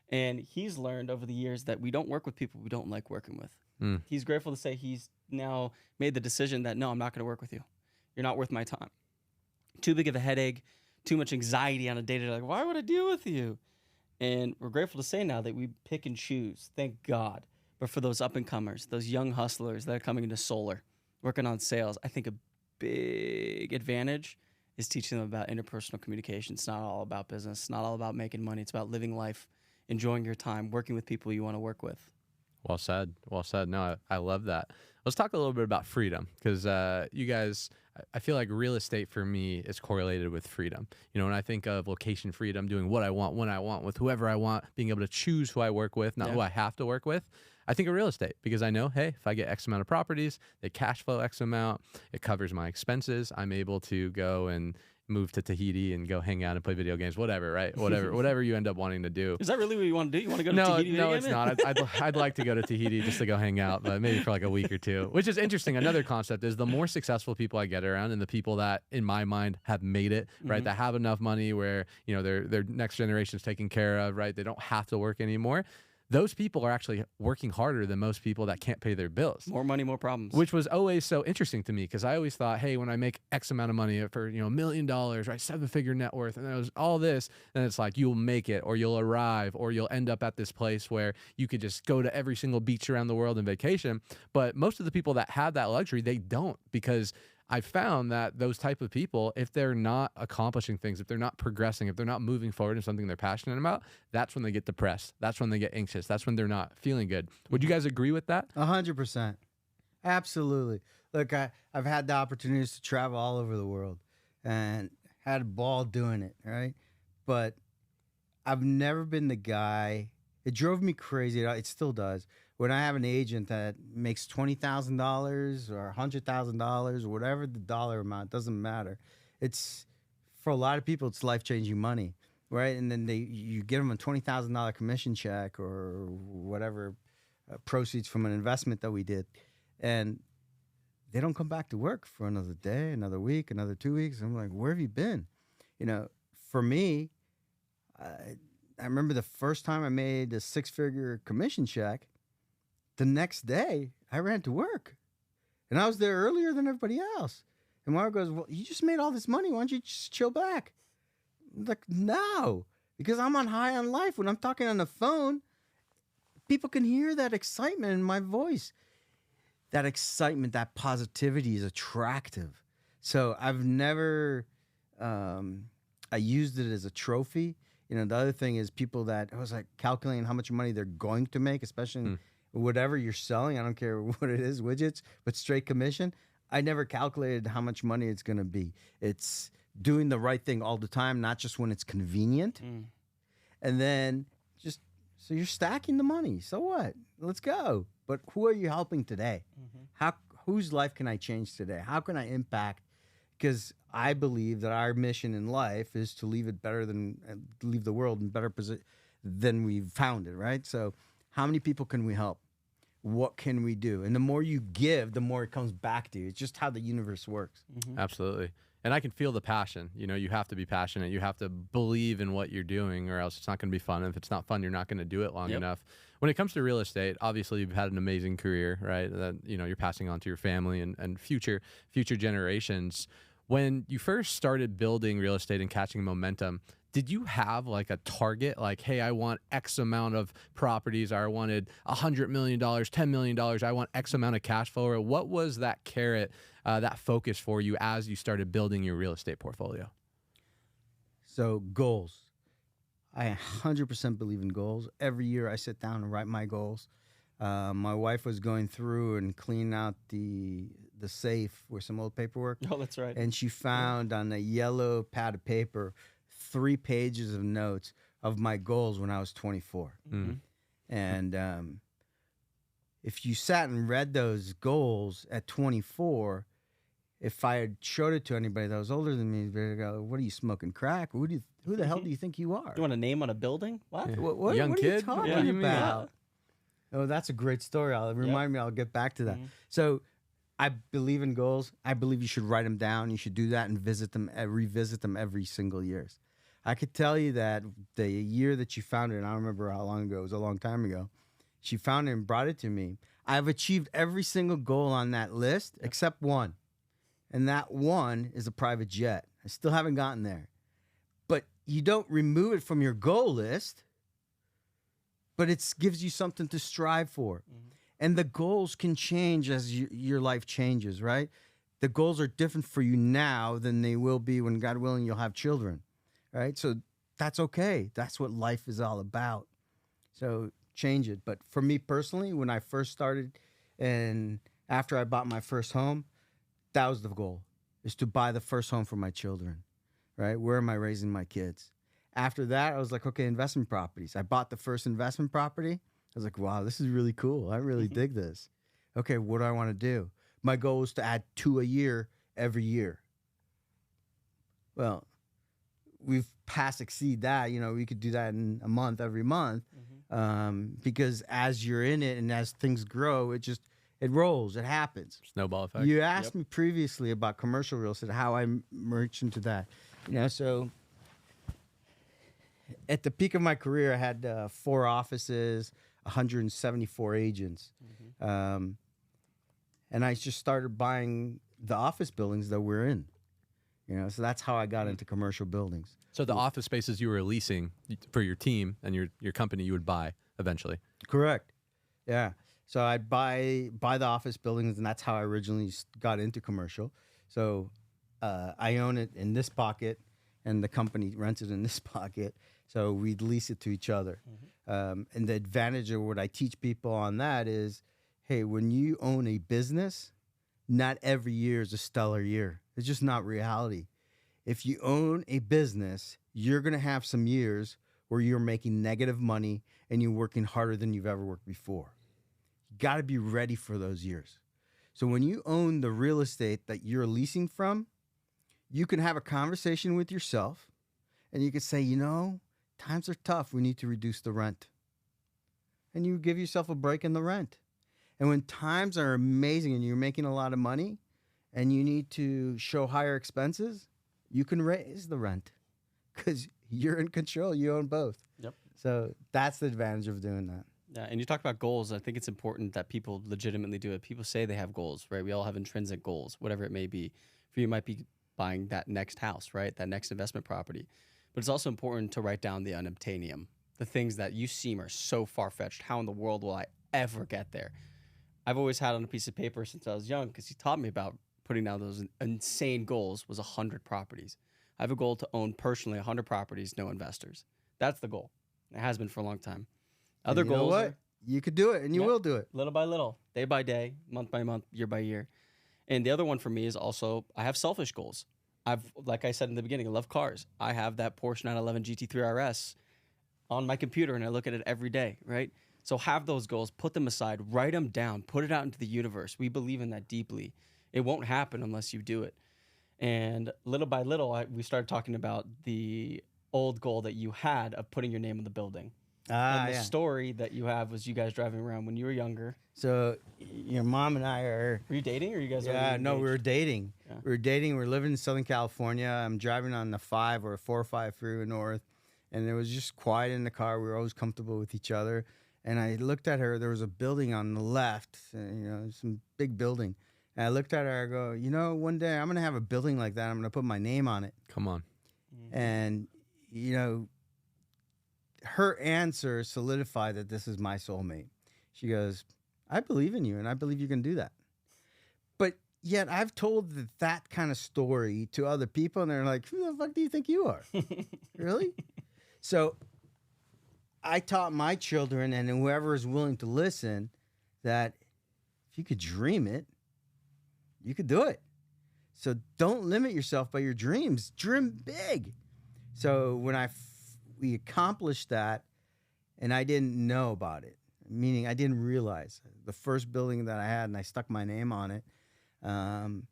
And he's learned over the years that we don't work with people we don't like working with. He's grateful to say he's now made the decision that, no, I'm not going to work with you. You're not worth my time. Too big of a headache, too much anxiety on a day-to-day. Like, why would I deal with you? And we're grateful to say now that we pick and choose, thank God. But for those up-and-comers, those young hustlers that are coming into solar, working on sales, I think a big advantage is teaching them about interpersonal communication. It's not all about business. It's not all about making money. It's about living life, enjoying your time, working with people you want to work with. Well said. Well said. No, I love that. Let's talk a little bit about freedom, because you guys, I feel like real estate for me is correlated with freedom. You know, when I think of location freedom, doing what I want, when I want, with whoever I want, being able to choose who I work with, not who I have to work with, I think of real estate, because I know, hey, if I get X amount of properties, they cash flow X amount, it covers my expenses. I'm able to go and move to Tahiti and go hang out and play video games, whatever, right? Whatever you end up wanting to do. Is that really what you want to do? You want to go to Tahiti? No, it's not. I'd like to go to Tahiti just to go hang out, but maybe for like a week or two, which is interesting. Another concept is the more successful people I get around, and the people that in my mind have made it, right? That have enough money where, you know, their next generation is taken care of, right? They don't have to work anymore. Those people are actually working harder than most people that can't pay their bills. More money, more problems. Which was always so interesting to me, because I always thought, hey, when I make X amount of money for, you know, $1 million, right, 7-figure net worth, and it was all this, then it's like you'll make it, or you'll arrive, or you'll end up at this place where you could just go to every single beach around the world and vacation. But most of the people that have that luxury, they don't, because I found that those type of people, if they're not accomplishing things, if they're not progressing, if they're not moving forward in something they're passionate about, that's when they get depressed. That's when they get anxious. That's when they're not feeling good. Would you guys agree with that? 100%. Absolutely. Look, I've had the opportunities to travel all over the world and had a ball doing it, right? But I've never been the guy. It drove me crazy. It still does. When I have an agent that makes $20,000 or $100,000 or whatever the dollar amount, doesn't matter. It's, for a lot of people, it's life-changing money, right? And then you give them a $20,000 commission check or whatever proceeds from an investment that we did, and they don't come back to work for another day, another week, another 2 weeks. I'm like, where have you been? You know, for me, I remember the first time I made a 6-figure commission check. The next day, I ran to work, and I was there earlier than everybody else. And Mario goes, well, you just made all this money. Why don't you just chill back? I'm like, no, because I'm on high on life. When I'm talking on the phone, people can hear that excitement in my voice. That excitement, that positivity is attractive. So I've never, I used it as a trophy. You know, the other thing is people that, I was like calculating how much money they're going to make, especially in whatever you're selling. I don't care what it is, widgets, but straight commission. I never calculated how much money it's going to be. It's doing the right thing all the time, not just when it's convenient. And then just, so you're stacking the money. So what? Let's go. But who are you helping today? Whose life can I change today? How can I impact? Because I believe that our mission in life is to leave it better than, leave the world in better position than we found it, right? So how many people can we help? What can we do? And the more you give, the more it comes back to you. It's just how the universe works. Absolutely. And I can feel the passion. You know, you have to be passionate. You have to believe in what you're doing, or else it's not going to be fun. And if it's not fun, you're not going to do it long enough. When it comes to real estate, obviously you've had an amazing career, right? That, you know, you're passing on to your family and future generations. When you first started building real estate and catching momentum, did you have like a target, like, hey, I want X amount of properties, or I wanted $100 million, $10 million, I want X amount of cash flow? Or what was that carrot, that focus for you as you started building your real estate portfolio? So goals. I 100% believe in goals. Every year I sit down and write my goals. My wife was going through and cleaning out the safe with some old paperwork. Oh, that's right. And she found on a yellow pad of paper 3 pages of notes of my goals when I was 24. And if you sat and read those goals at 24, if I had showed it to anybody that was older than me, they'd go, what are you, smoking crack? Who the hell do you think you are? You want a name on a building? What? Yeah. What Young are you kid? talking Yeah. about? Oh, that's a great story. I'll get back to that. So I believe in goals. I believe you should write them down. You should do that and revisit them every single year. I could tell you that the year that she found it, and I don't remember how long ago, it was a long time ago, she found it and brought it to me. I've achieved every single goal on that list except one. And that one is a private jet. I still haven't gotten there. But you don't remove it from your goal list, but it gives you something to strive for. Mm-hmm. And the goals can change as your life changes, right? The goals are different for you now than they will be when, God willing, you'll have children, right? So that's okay. That's what life is all about. So change it. But for me personally, when I first started and after I bought my first home, that was the goal, is to buy the first home for my children, right? Where am I raising my kids? After that, I was like, okay, investment properties. I bought the first investment property. I was like, wow, this is really cool. I really dig this. Okay, what do I want to do? My goal was to add 2 a year every year. Well, we've exceed that. You know, we could do that in a month, every month, because as you're in it and as things grow, it rolls, it happens. Snowball effect. You asked me previously about commercial real estate, how I merged into that. You know, so at the peak of my career, I had 4 offices, 174 agents. And I just started buying the office buildings that we're in. You know, so that's how I got into commercial buildings. So the office spaces you were leasing for your team and your company, you would buy eventually. Correct. Yeah. So I'd buy the office buildings, and that's how I originally got into commercial. So I own it in this pocket, and the company rents it in this pocket. So we'd lease it to each other. And the advantage of what I teach people on that is, hey, when you own a business, not every year is a stellar year. It's just not reality. If you own a business, you're going to have some years where you're making negative money and you're working harder than you've ever worked before. You got to be ready for those years. So when you own the real estate that you're leasing from, you can have a conversation with yourself and you can say, you know, times are tough. We need to reduce the rent. And you give yourself a break in the rent. And when times are amazing and you're making a lot of money and you need to show higher expenses, you can raise the rent because you're in control. You own both. Yep. So that's the advantage of doing that. Yeah, and you talk about goals. I think it's important that people legitimately do it. People say they have goals, right? We all have intrinsic goals, whatever it may be. For you, it might be buying that next house, right? That next investment property. But it's also important to write down the unobtainium, the things that you seem are so far-fetched. How in the world will I ever get there? I've always had on a piece of paper since I was young, because he taught me about putting down those insane goals, was 100 properties. I have a goal to own personally 100 properties, no investors. That's the goal. It has been for a long time. Other goals are, you could do it, and you will do it. Little by little, day by day, month by month, year by year. And the other one for me is also, I have selfish goals. Like I said in the beginning, I love cars. I have that Porsche 911 GT3 RS on my computer, and I look at it every day, right? So have those goals, put them aside, write them down, put it out into the universe. We believe in that deeply. It won't happen unless you do it. And little by little, we started talking about the old goal that you had of putting your name on the building. And the story that you have was you guys driving around when you were younger. So your mom and I are... Were you dating, or you guys? Yeah, no, we were dating. Yeah. We were dating. We were living in Southern California. I'm driving on the 5 or 405 freeway north, and it was just quiet in the car. We were always comfortable with each other. And I looked at her. There was a building on the left, some big building. And I looked at her. I go, you know, one day I'm going to have a building like that. I'm going to put my name on it. Come on. Mm-hmm. And, you know, her answer solidified that this is my soulmate. She goes, I believe in you, and I believe you can do that. But yet I've told that kind of story to other people, and they're like, who the fuck do you think you are? Really? So I taught my children, and whoever is willing to listen, that if you could dream it, you could do it. So don't limit yourself by your dreams. Dream big. So when we accomplished that, and I didn't know about it, meaning I didn't realize the first building that I had, and I stuck my name on it. And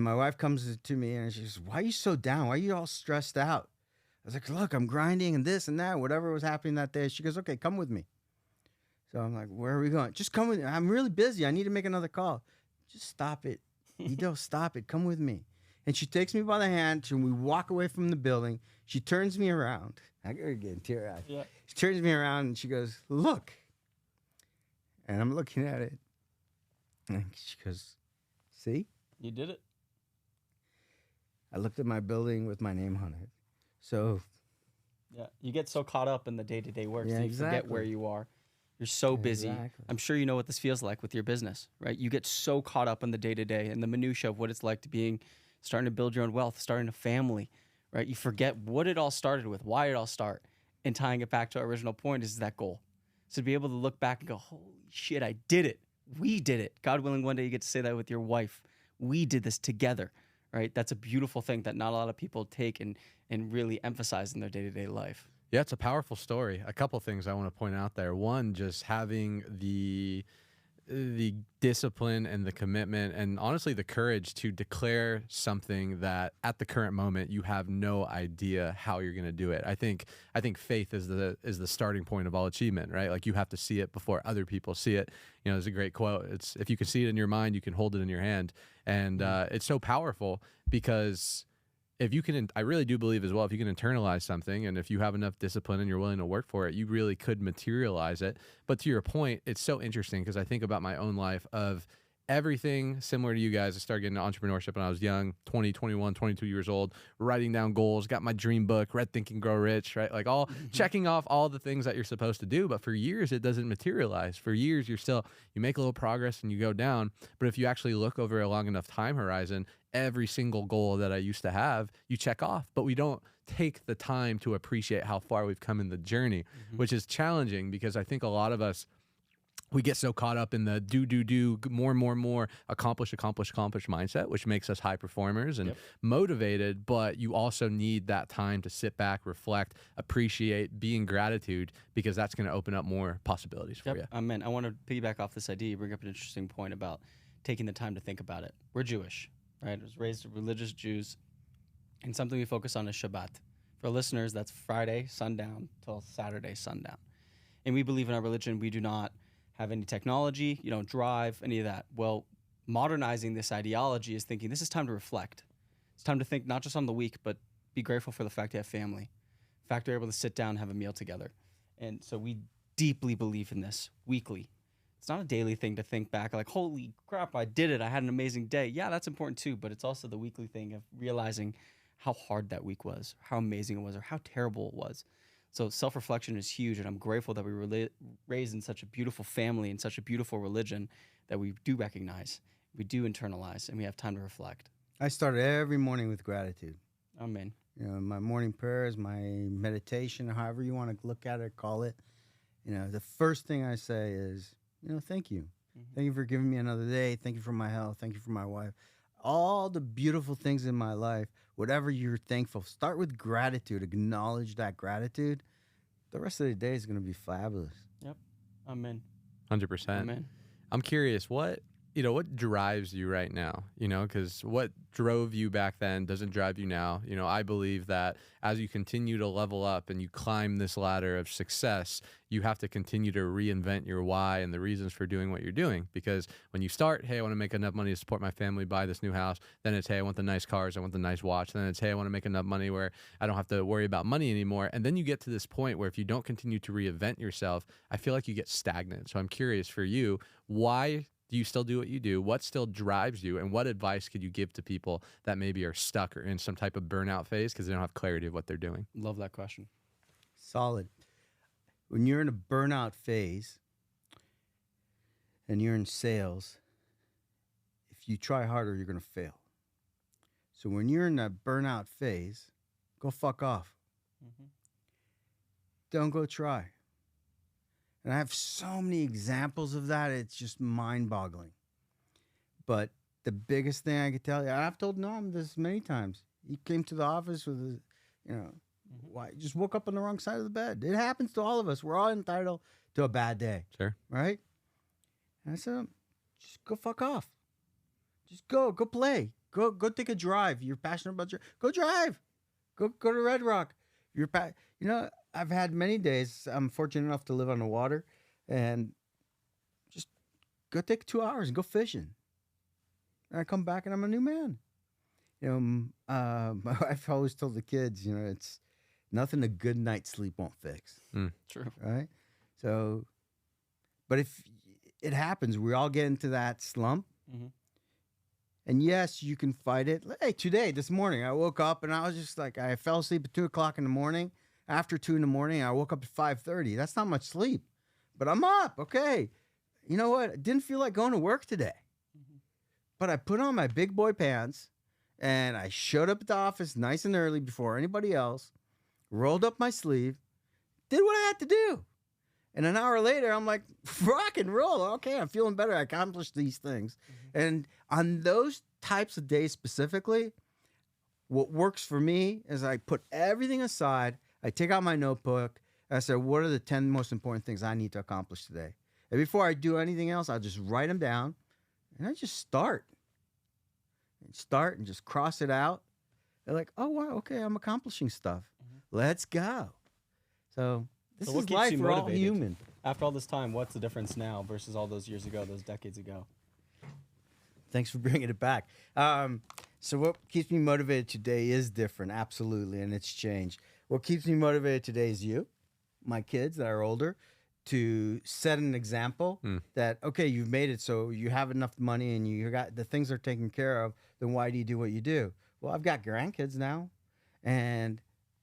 my wife comes to me and she says, why are you so down? Why are you all stressed out? I was like, look, I'm grinding and this and that, whatever was happening that day. She goes, okay, come with me. So I'm like, where are we going? Just come with me. I'm really busy. I need to make another call. just stop it. Iddo, stop it. Come with me. And she takes me by the hand, and we walk away from the building. She turns me around. I gotta get teary-eyed. Yeah. She turns me around, and she goes, look. And I'm looking at it. And she goes, see? You did it. I looked at my building with my name on it. So, Yeah. You get so caught up in the day-to-day work Yeah, that you forget exactly. where you are. You're so busy. Exactly. I'm sure you know what this feels like with your business, right? You get so caught up in the day-to-day and the minutia of what it's like to starting to build your own wealth, starting a family, right? You forget what it all started with, why it all started, and tying it back to our original point is that goal. So to be able to look back and go, holy shit, I did it. We did it. God willing, one day you get to say that with your wife. We did this together, right? That's a beautiful thing that not a lot of people take and really emphasize in their day-to-day life. Yeah, it's a powerful story. A couple things I want to point out there. One, just having the discipline and the commitment and honestly the courage to declare something that at the current moment you have no idea how you're going to do it. I think faith is the starting point of all achievement, right? Like you have to see it before other people see it. You know, there's a great quote. It's if you can see it in your mind, you can hold it in your hand. And it's so powerful because if you can, I really do believe as well, if you can internalize something and if you have enough discipline and you're willing to work for it, you really could materialize it. But to your point, it's so interesting because I think about my own life of everything similar to you guys. I started getting into entrepreneurship when I was young, 20, 21, 22 years old, writing down goals, got my dream book, Red Think and Grow Rich, right? Like all checking off all the things that you're supposed to do. But for years, it doesn't materialize. For years, you make a little progress and you go down. But if you actually look over a long enough time horizon, every single goal that I used to have, you check off, but we don't take the time to appreciate how far we've come in the journey, which is challenging because I think a lot of us, we get so caught up in the do, more, accomplish mindset, which makes us high performers and motivated. But you also need that time to sit back, reflect, appreciate, be in gratitude, because that's going to open up more possibilities for you. Amen. I want to piggyback off this idea. You bring up an interesting point about taking the time to think about it. We're Jewish, right? I was raised religious Jews, and something we focus on is Shabbat. For listeners, that's Friday sundown till Saturday sundown. And we believe in our religion, we do not have any technology, you don't drive, any of that. Well, modernizing this ideology is thinking this is time to reflect. It's time to think not just on the week, but be grateful for the fact you have family, the fact you're able to sit down and have a meal together. And so we deeply believe in this weekly. It's not a daily thing to think back like, holy crap, I did it. I had an amazing day. Yeah, that's important too, but it's also the weekly thing of realizing how hard that week was, how amazing it was, or how terrible it was. So self-reflection is huge, and I'm grateful that we were raised in such a beautiful family and such a beautiful religion that we do recognize, we do internalize, and we have time to reflect. I start every morning with gratitude. Amen. You know, my morning prayers, my meditation, however you want to look at it, call it. You know, the first thing I say is, you know, thank you. Thank you for giving me another day. Thank you for my health. Thank you for my wife. All the beautiful things in my life, whatever you're thankful, start with gratitude. Acknowledge that gratitude. The rest of the day is going to be fabulous. Yep. Amen. 100%. Amen. I'm curious, what drives you right now? You know, because what drove you back then doesn't drive you now. You know, I believe that as you continue to level up and you climb this ladder of success, you have to continue to reinvent your why and the reasons for doing what you're doing. Because when you start, hey, I want to make enough money to support my family, buy this new house. Then it's, hey, I want the nice cars, I want the nice watch. Then it's, hey, I want to make enough money where I don't have to worry about money anymore. And then you get to this point where if you don't continue to reinvent yourself, I feel like you get stagnant. So I'm curious for you, why do you still do what you do? What still drives you? And what advice could you give to people that maybe are stuck or in some type of burnout phase because they don't have clarity of what they're doing? Love that question. Solid. When you're in a burnout phase and you're in sales, if you try harder, you're going to fail. So when you're in that burnout phase, go fuck off. Don't go try. And I have so many examples of that. It's just mind-boggling. But the biggest thing I could tell you, I've told Noam this many times. He came to the office with, why? Just woke up on the wrong side of the bed. It happens to all of us. We're all entitled to a bad day. Sure. Right? And I said, just go fuck off. Just go play. Go take a drive. You're passionate about go drive. Go to Red Rock. I've had many days. I'm fortunate enough to live on the water, and just go take 2 hours and go fishing. and I come back and I'm a new man. My wife always told the kids, it's nothing a good night's sleep won't fix. True. Right? So, but if it happens, we all get into that slump. Mm-hmm. And yes, you can fight it. Hey, this morning, I woke up and I was just like, I fell asleep at 2 o'clock in the morning. After 2 in the morning, I woke up at 5:30. That's not much sleep, but I'm up. Okay. You know what? I didn't feel like going to work today, but I put on my big boy pants and I showed up at the office nice and early before anybody else, rolled up my sleeve, did what I had to do. And an hour later, I'm like, rock and roll. Okay, I'm feeling better. I accomplished these things. And on those types of days specifically, what works for me is I put everything aside. I take out my notebook. And I say, what are the 10 most important things I need to accomplish today? And before I do anything else, I'll just write them down. And I just start. And just cross it out. They're like, oh, wow, okay, I'm accomplishing stuff. Let's go. So this what is keeps life. you We're all motivated? human. After all this time, what's the difference now versus all those years ago, those decades ago? Thanks for bringing it back. So what keeps me motivated today is different, absolutely, and it's changed. What keeps me motivated today is you, my kids that are older, to set an example that, okay, you've made it, so you have enough money and you got the things are taken care of, then why do you do what you do? Well, I've got grandkids now, and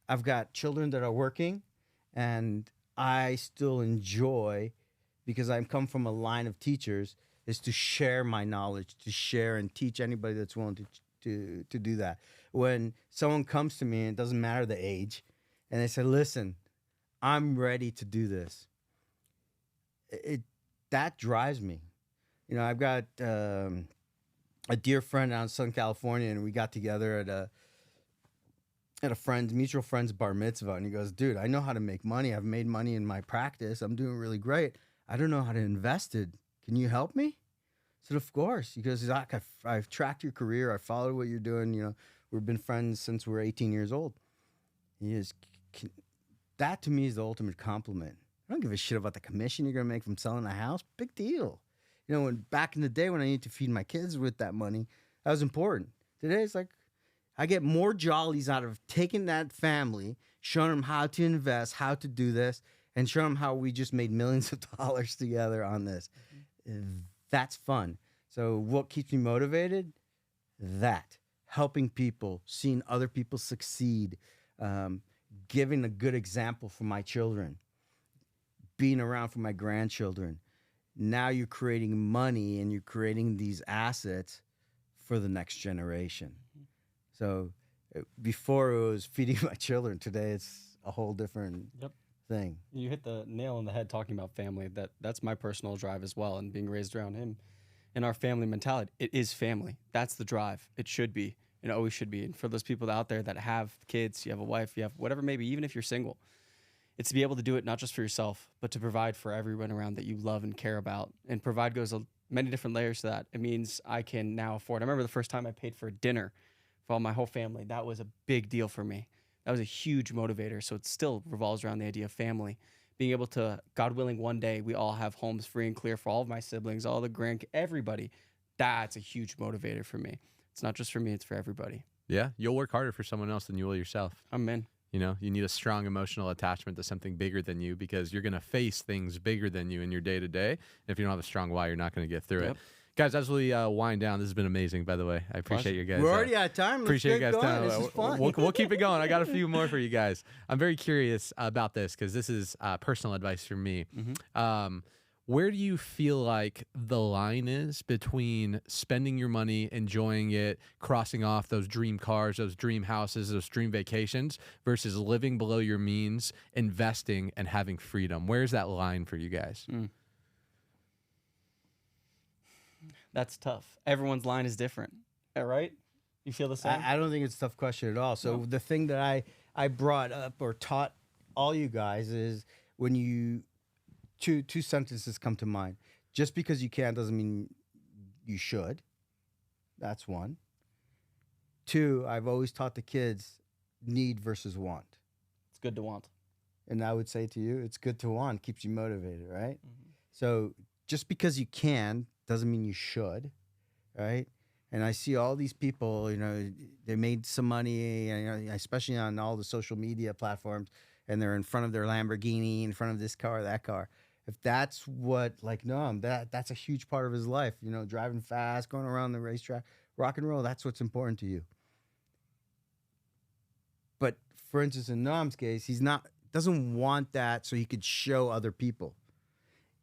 I've got children that are working, and I still enjoy, because I come from a line of teachers, is to share my knowledge, to share and teach anybody that's willing to do that. When someone comes to me, and it doesn't matter the age, and they say, listen, I'm ready to do this. That drives me. I've got a dear friend out in Southern California, and we got together at a mutual friend's bar mitzvah, and he goes, dude, I know how to make money. I've made money in my practice. I'm doing really great. I don't know how to invest it. Can you help me? I said, of course. He goes, I've tracked your career. I followed what you're doing. We've been friends since we were 18 years old. That to me is the ultimate compliment. I don't give a shit about the commission you're going to make from selling a house. Big deal. When back in the day when I needed to feed my kids with that money, that was important. Today it's like, I get more jollies out of taking that family, showing them how to invest, how to do this, and showing them how we just made millions of dollars together on this. That's fun. So what keeps me motivated? That. Helping people, seeing other people succeed, giving a good example for my children, being around for my grandchildren. Now you're creating money and you're creating these assets for the next generation. So before it was feeding my children. Today it's a whole different thing. You hit the nail on the head talking about family. That's my personal drive as well, and being raised around him and our family mentality. It is family. That's the drive. It should be. It always should be. And for those people out there that have kids, you have a wife, you have whatever, maybe even if you're single, it's to be able to do it not just for yourself, but to provide for everyone around that you love and care about. And provide goes many different layers to that. It means I can now afford. I remember the first time I paid for a dinner for all my whole family. That was a big deal for me. That was a huge motivator. So it still revolves around the idea of family. Being able to, God willing, one day we all have homes free and clear for all of my siblings, all the everybody. That's a huge motivator for me. It's not just for me, it's for everybody. Yeah, you'll work harder for someone else than you will yourself. I'm in. You need a strong emotional attachment to something bigger than you, because you're going to face things bigger than you in your day to day. If you don't have a strong why, you're not going to get through it. Guys, as we wind down, this has been amazing, by the way. I appreciate you guys. We're already out of time. Appreciate you guys' time. This is fun. We'll keep it going. I got a few more for you guys. I'm very curious about this because this is personal advice from me. Where do you feel like the line is between spending your money, enjoying it, crossing off those dream cars, those dream houses, those dream vacations, versus living below your means, investing, and having freedom? Where's that line for you guys? That's tough. Everyone's line is different. Right? You feel the same? I don't think it's a tough question at all. So the thing that I brought up or taught all you guys is when you two sentences come to mind. Just because you can doesn't mean you should. That's one. Two, I've always taught the kids need versus want. It's good to want. And I would say to you, it's good to want. Keeps you motivated, right? So just because you can doesn't mean you should, right? And I see all these people, you know, they made some money, you know, especially on all the social media platforms, and they're in front of their Lamborghini, in front of this car, that car. If that's what, like, no, that's a huge part of his life, you know, driving fast, going around the racetrack, rock and roll, that's what's important to you. But for instance, in Noam's case, doesn't want that so he could show other people.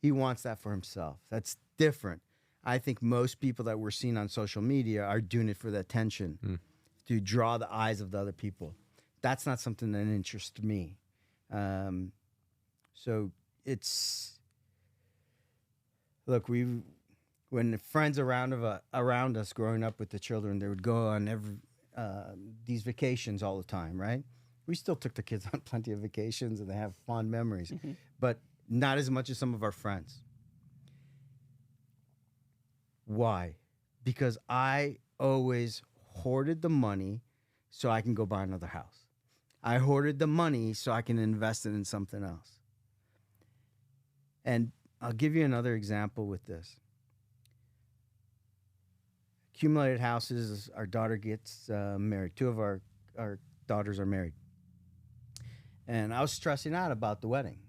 He wants that for himself. That's different. I think most people that we're seeing on social media are doing it for the attention, to draw the eyes of the other people. That's not something that interests me. So it's, look, when friends around us growing up with the children, they would go on these vacations all the time, right? We still took the kids on plenty of vacations, and they have fond memories, but not as much as some of our friends. Why? Because I always hoarded the money so I can go buy another house. I hoarded the money so I can invest it in something else. And I'll give you another example with this. Accumulated houses, our daughter gets married. Two of our daughters are married. And I was stressing out about the wedding.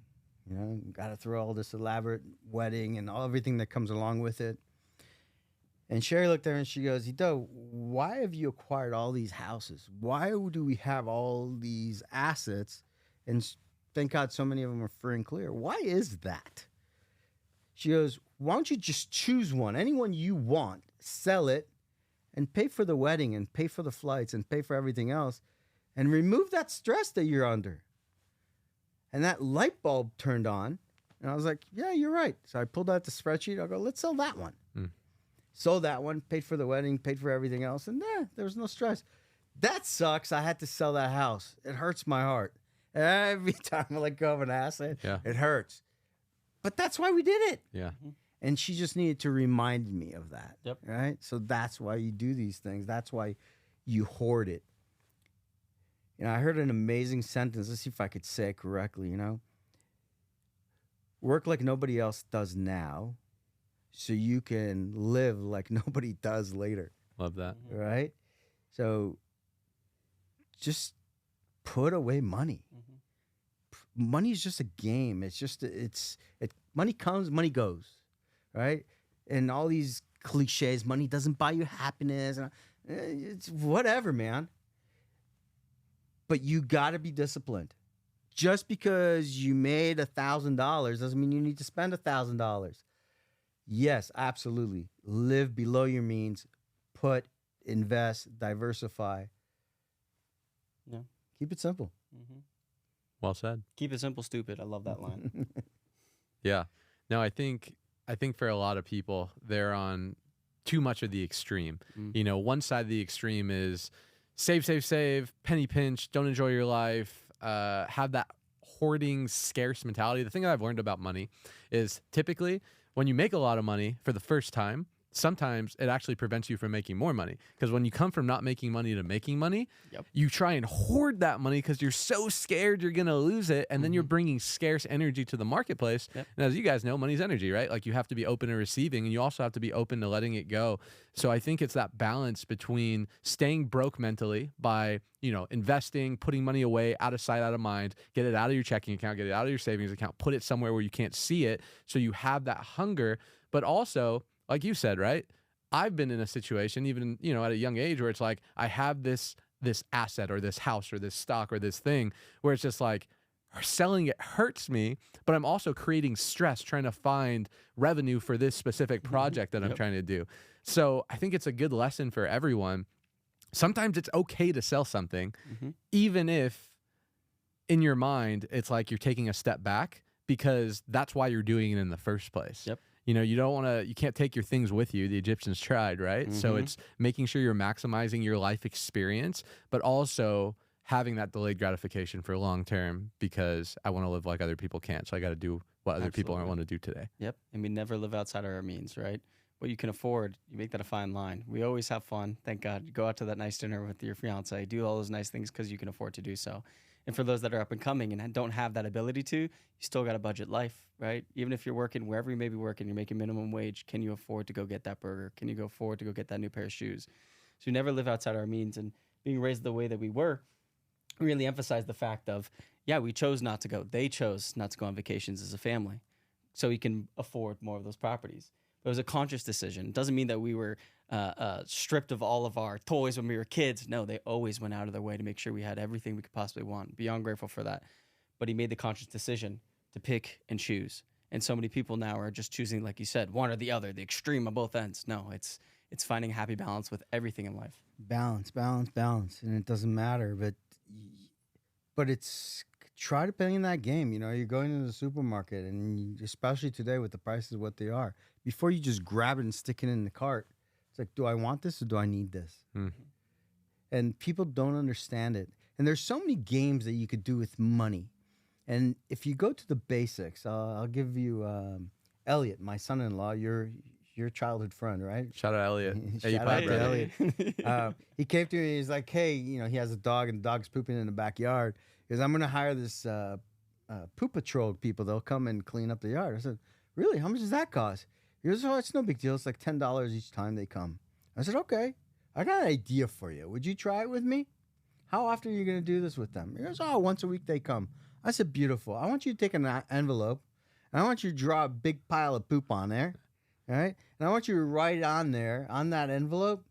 You know, got to throw all this elaborate wedding and everything that comes along with it. And Sherry looked at her and she goes, Iddo, why have you acquired all these houses? Why do we have all these assets? And thank God so many of them are free and clear. Why is that? She goes, why don't you just choose one, anyone you want, sell it, and pay for the wedding and pay for the flights and pay for everything else, and remove that stress that you're under. And that light bulb turned on, and I was like, yeah, you're right. So I pulled out the spreadsheet. I go, let's sell that one. Sold that one, paid for the wedding, paid for everything else, and there was no stress. That sucks. I had to sell that house. It hurts my heart. Every time I let go of an asset, it hurts. But that's why we did it. Yeah. And she just needed to remind me of that. Yep. Right? So that's why you do these things. That's why you hoard it. You know, I heard an amazing sentence. Let's see if I could say it correctly, you know. Work like nobody else does now, so you can live like nobody does later. Love that. Right? So just put away money. Money is just a game. It's just, money comes, money goes. Right? And all these cliches, money doesn't buy you happiness. It's whatever, man. But you got to be disciplined. Just because you made $1,000 doesn't mean you need to spend $1,000. Yes, absolutely. Live below your means. Invest, diversify. Yeah. Keep it simple. Well said. Keep it simple, stupid. I love that line. Yeah. No, I think for a lot of people, they're on too much of the extreme. You know, one side of the extreme is save, save, save, penny pinch, don't enjoy your life, have that hoarding, scarce mentality. The thing that I've learned about money is typically when you make a lot of money for the first time, sometimes it actually prevents you from making more money. Because when you come from not making money to making money, you try and hoard that money because you're so scared you're going to lose it. And then you're bringing scarce energy to the marketplace. And as you guys know, money's energy, right? Like you have to be open to receiving, and you also have to be open to letting it go. So I think it's that balance between staying broke mentally by, you know, investing, putting money away, out of sight, out of mind, get it out of your checking account, get it out of your savings account, put it somewhere where you can't see it. So you have that hunger, but also, like you said, right? I've been in a situation, even, you know, at a young age where it's like, I have this asset or this house or this stock or this thing where it's just like selling it hurts me, but I'm also creating stress trying to find revenue for this specific project that I'm trying to do. So I think it's a good lesson for everyone. Sometimes it's okay to sell something, even if in your mind, it's like you're taking a step back, because that's why you're doing it in the first place. You know, you can't take your things with you. The Egyptians tried, right? So it's making sure you're maximizing your life experience, but also having that delayed gratification for long term, because I want to live like other people can't. So I got to do what other people want to do today. And we never live outside our means, right? what you can afford, you make that a fine line. We always have fun. Thank God. You go out to that nice dinner with your fiance, do all those nice things because you can afford to do so. And for those that are up and coming and don't have that ability to, you still got to budget life, right? Even if you're working wherever you may be working, you're making minimum wage, can you afford to go get that burger? Can you afford to go get that new pair of shoes? So we never live outside our means. And being raised the way that we were really emphasized the fact of, yeah, we chose not to go. They chose not to go on vacations as a family so we can afford more of those properties. It was a conscious decision. It doesn't mean that we were stripped of all of our toys when we were kids. No, they always went out of their way to make sure we had everything we could possibly want. Beyond grateful for that. But he made the conscious decision to pick and choose. And so many people now are just choosing, like you said, one or the other, the extreme on both ends. No, it's finding a happy balance with everything in life. Balance, balance, balance. And it doesn't matter, but it's try to play in that game. You know, you're going to the supermarket, and especially today with the prices what they are, before you just grab it and stick it in the cart, it's like, do I want this or do I need this? And people don't understand it. And there's so many games that you could do with money. And if you go to the basics, I'll give you Elliot, my son-in-law, your childhood friend, right? Shout out Elliot. Shout out to Elliot. He came to me. He's like, hey, you know, he has a dog, and the dog's pooping in the backyard. He goes, I'm going to hire this poop patrol people. They'll come and clean up the yard. I said, really? How much does that cost? He goes, oh, it's no big deal. It's like $10 each time they come. I said, okay, I got an idea for you. Would you try it with me? How often are you going to do this with them? He goes, oh, once a week they come. I said, beautiful. I want you to take an envelope, and I want you to draw a big pile of poop on there. All right? And I want you to write on there, on that envelope,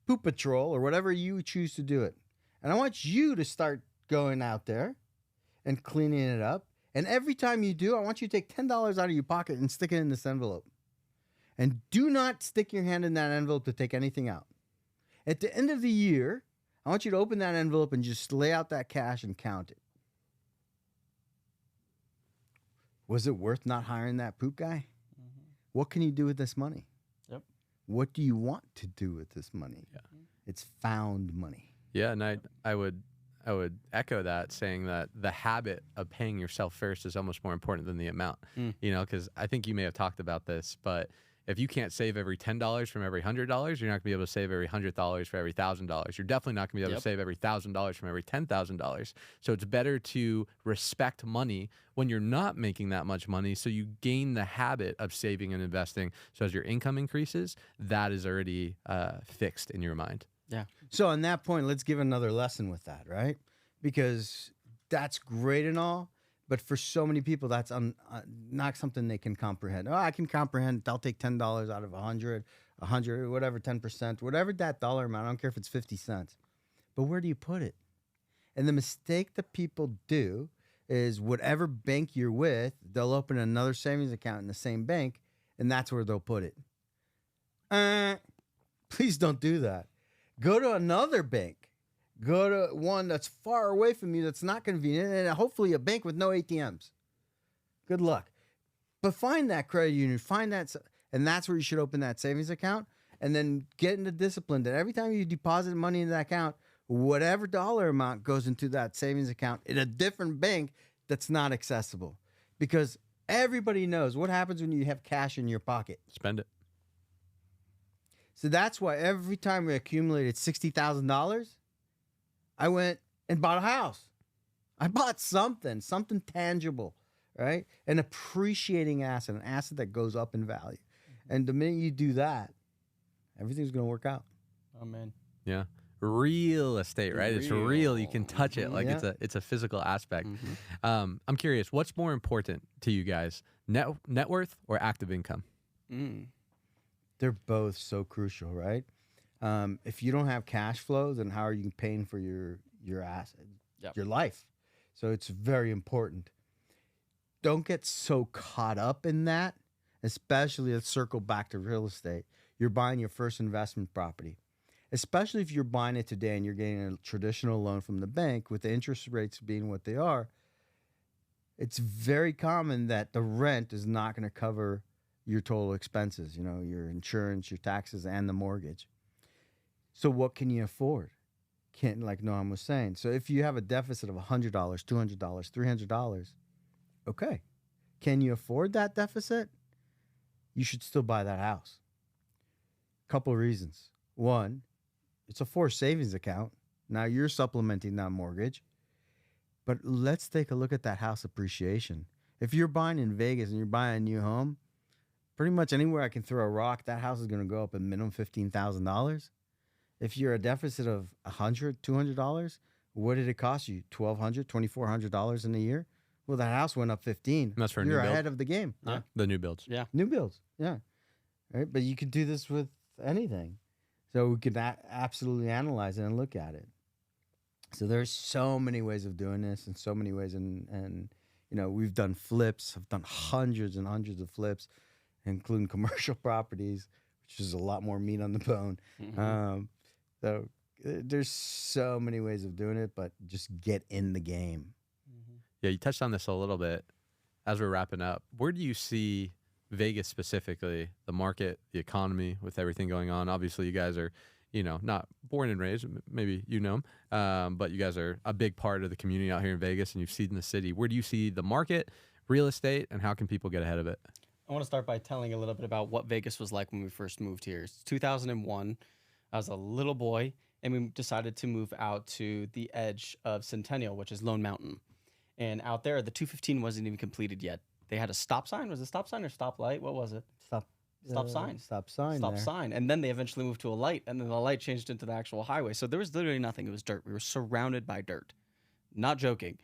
Poop Patrol or whatever you choose to do it. And I want you to start going out there and cleaning it up. And every time you do, I want you to take $10 out of your pocket and stick it in this envelope. And do not stick your hand in that envelope to take anything out. At the end of the year, I want you to open that envelope and just lay out that cash and count it. Was it worth not hiring that poop guy? What can you do with this money? Yep. What do you want to do with this money? Yeah. It's found money. Yeah, and I would echo that, saying that the habit of paying yourself first is almost more important than the amount. You know, because I think you may have talked about this, but if you can't save every $10 from every $100, you're not going to be able to save every $100 for every $1,000. You're definitely not going to be able to save every $1,000 from every $10,000. So it's better to respect money when you're not making that much money, so you gain the habit of saving and investing. So as your income increases, that is already fixed in your mind. Yeah. So on that point, let's give another lesson with that, right? Because that's great and all, but for so many people, that's not something they can comprehend. Oh, I can comprehend. I'll take $10 out of 100, whatever, 10%, whatever that dollar amount. I don't care if it's 50 cents. But where do you put it? And the mistake that people do is whatever bank you're with, they'll open another savings account in the same bank, and that's where they'll put it. Please don't do that. Go to another bank. Go to one that's far away from you, that's not convenient, and hopefully a bank with no ATMs. Good luck. But find that credit union, find that, and that's where you should open that savings account, and then get into discipline that every time you deposit money in that account, whatever dollar amount goes into that savings account in a different bank that's not accessible. Because everybody knows what happens when you have cash in your pocket. Spend it. So that's why every time we accumulated $60,000, I went and bought a house. I bought something tangible, right? An appreciating asset, an asset that goes up in value. And the minute you do that, everything's going to work out. Amen. Yeah. Real estate, right? It's real. You can touch it. Like it's a physical aspect. I'm curious, what's more important to you guys, net worth or active income? They're both so crucial, right? If you don't have cash flow, then how are you paying for your asset, your life? So it's very important. Don't get so caught up in that, especially let's circle back to real estate. You're buying your first investment property, especially if you're buying it today and you're getting a traditional loan from the bank with the interest rates being what they are. It's very common that the rent is not going to cover your total expenses, you know, your insurance, your taxes, and the mortgage. So what can you afford? Can't, like Noam was saying. So if you have a deficit of $100, $200, $300, okay. Can you afford that deficit? You should still buy that house. Couple reasons. One, it's a forced savings account. Now you're supplementing that mortgage. But let's take a look at that house appreciation. If you're buying in Vegas and you're buying a new home, pretty much anywhere I can throw a rock, that house is going to go up a minimum $15,000. If you're a deficit of $100, $200, what did it cost you? $1,200, $2,400 in a year? Well, that house went up 15. And that's for a You're new build. ahead of the game. Yeah. The new builds. Yeah. New builds, yeah. Right, but you could do this with anything. So we could absolutely analyze it and look at it. So there's so many ways of doing this and so many ways. And you know, we've done flips. I've done hundreds and hundreds of flips, including commercial properties, which is a lot more meat on the bone. Mm-hmm. So there's so many ways of doing it, but just get in the game. Yeah, you touched on this a little bit as we're wrapping up. Where do you see Vegas specifically, the market, the economy, with everything going on? Obviously, you guys are, you know, not born and raised, maybe you know them, but you guys are a big part of the community out here in Vegas, and you've seen the city. Where do you see the market, real estate, and how can people get ahead of it? I want to start by telling a little bit about what Vegas was like when we first moved here. It's 2001. I was a little boy, and we decided to move out to the edge of Centennial, which is Lone Mountain. And out there, the 215 wasn't even completed yet. They had a stop sign. Was it stop sign or stop light? What was it? Stop sign. Stop there. sign. And then they eventually moved to a light, and then the light changed into the actual highway. So there was literally nothing. It was dirt. We were surrounded by dirt. Not joking.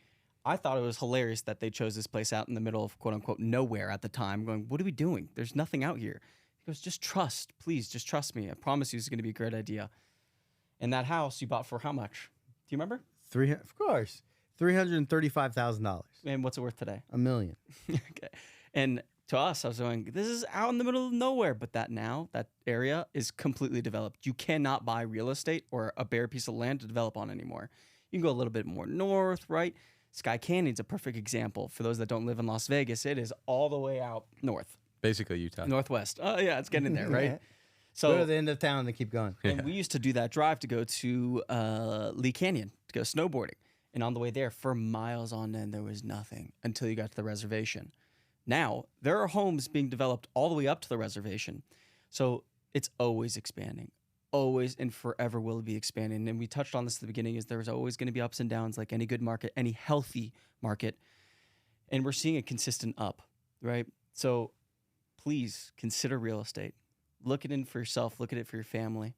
I thought it was hilarious that they chose this place out in the middle of quote unquote nowhere at the time, going, what are we doing? There's nothing out here. He goes, just trust. Please, just trust me. I promise you it's going to be a great idea. And that house you bought for how much? Do you remember? Of course. $335,000. And what's it worth today? $1 million. Okay. And to us, I was going, this is out in the middle of nowhere. But that area is completely developed. You cannot buy real estate or a bare piece of land to develop on anymore. You can go a little bit more north, right? Sky Canyon's a perfect example. For those that don't live in Las Vegas, it is all the way out north. Basically Utah. Northwest. Oh, yeah, it's getting there, right? Yeah. So Go to the end of town and keep going. and we used to do that drive to go to Lee Canyon to go snowboarding. And on the way there, for miles on end, there was nothing until you got to the reservation. Now, there are homes being developed all the way up to the reservation. So it's always expanding, always and forever will be expanding. And we touched on this at the beginning, is there's always going to be ups and downs like any good market, any healthy market. And we're seeing a consistent up, right? So please consider real estate. Look at it for yourself. Look at it for your family.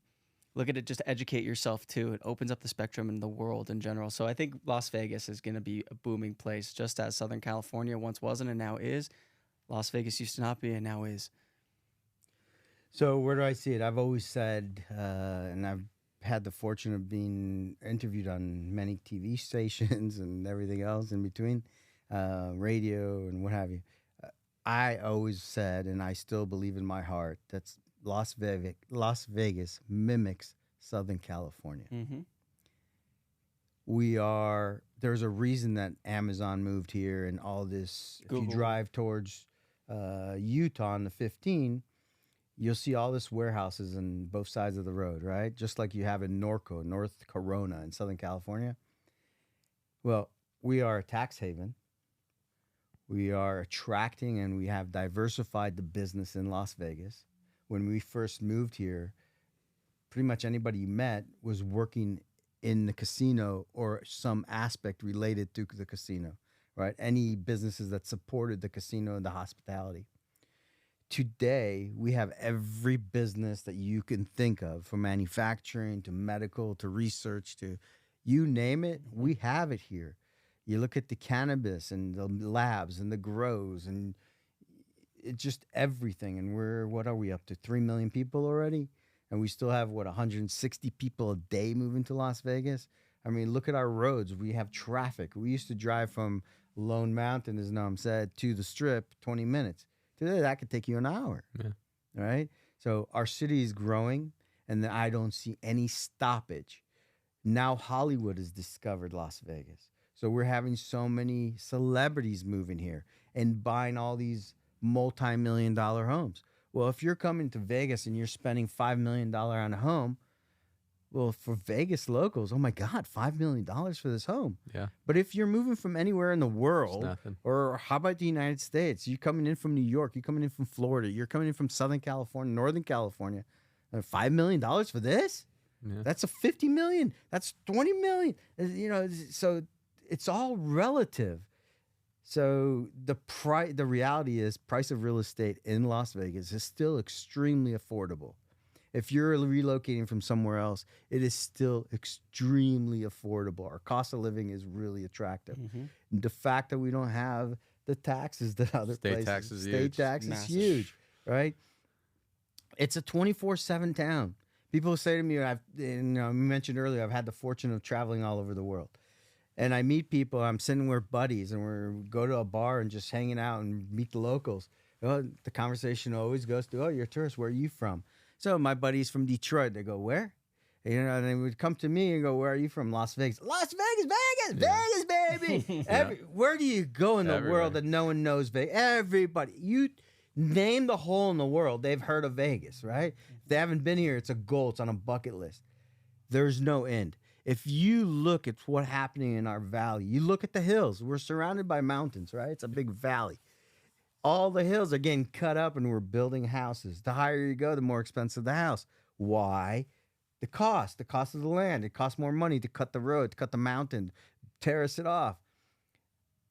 Look at it, just educate yourself too. It opens up the spectrum in the world in general. So I think Las Vegas is going to be a booming place, just as Southern California once wasn't and now is. Las Vegas used to not be and now is. So where do I see it? I've always said, and I've had the fortune of being interviewed on many TV stations and everything else in between, radio and what have you. I always said, and I still believe in my heart, that's Las Vegas mimics Southern California. Mm-hmm. There's a reason that Amazon moved here and all this. Google. If you drive towards Utah on the 15, you'll see all this warehouses on both sides of the road, right? Just like you have in North Corona in Southern California. Well, we are a tax haven. We are attracting and we have diversified the business in Las Vegas. When we first moved here, pretty much anybody you met was working in the casino or some aspect related to the casino, right? Any businesses that supported the casino and the hospitality. Today, we have every business that you can think of, from manufacturing to medical to research to you name it, we have it here. You look at the cannabis and the labs and the grows and it's just everything. And what are we up to? 3 million people already? And we still have, 160 people a day moving to Las Vegas? I mean, look at our roads. We have traffic. We used to drive from Lone Mountain, as Noam said, to the Strip, 20 minutes. Today, that could take you an hour. Yeah. Right? So our city is growing, and I don't see any stoppage. Now Hollywood has discovered Las Vegas. So we're having so many celebrities moving here and buying all these multi-million-dollar homes. Well, if you're coming to Vegas and you're spending $5 million on a home, well, for Vegas locals, oh my God, $5 million for this home. Yeah. But if you're moving from anywhere in the world, nothing. or how about the United States? You're coming in from New York, you're coming in from Florida, you're coming in from Southern California, Northern California. $5 million for this? Yeah. That's a 50 million. That's 20 million. You know, so it's all relative. So the reality is price of real estate in Las Vegas is still extremely affordable. If you're relocating from somewhere else, it is still extremely affordable. Our cost of living is really attractive. The fact that we don't have the taxes that other State places, tax is is huge, right? It's a 24/7 town. People say to me, you mentioned earlier, I've had the fortune of traveling all over the world. And I meet people, I'm sitting with buddies, and we go to a bar and just hanging out and meet the locals. Well, the conversation always goes to, oh, you're a tourist, where are you from? So my buddy's from Detroit. They go, where? You know, and they would come to me and go, where are you from? Las Vegas. Las Vegas, Vegas, baby. Where do you go in the world that no one knows Vegas? Everybody. You name the hole in the world, they've heard of Vegas, right? If they haven't been here, it's a goal. It's on a bucket list. There's no end. If you look at what's happening in our valley, you look at the hills. We're surrounded by mountains, right? It's a big valley. All the hills are getting cut up and we're building houses. The higher you go, the more expensive the house. Why? The cost of the land. It costs more money to cut the road, to cut the mountain, terrace it off.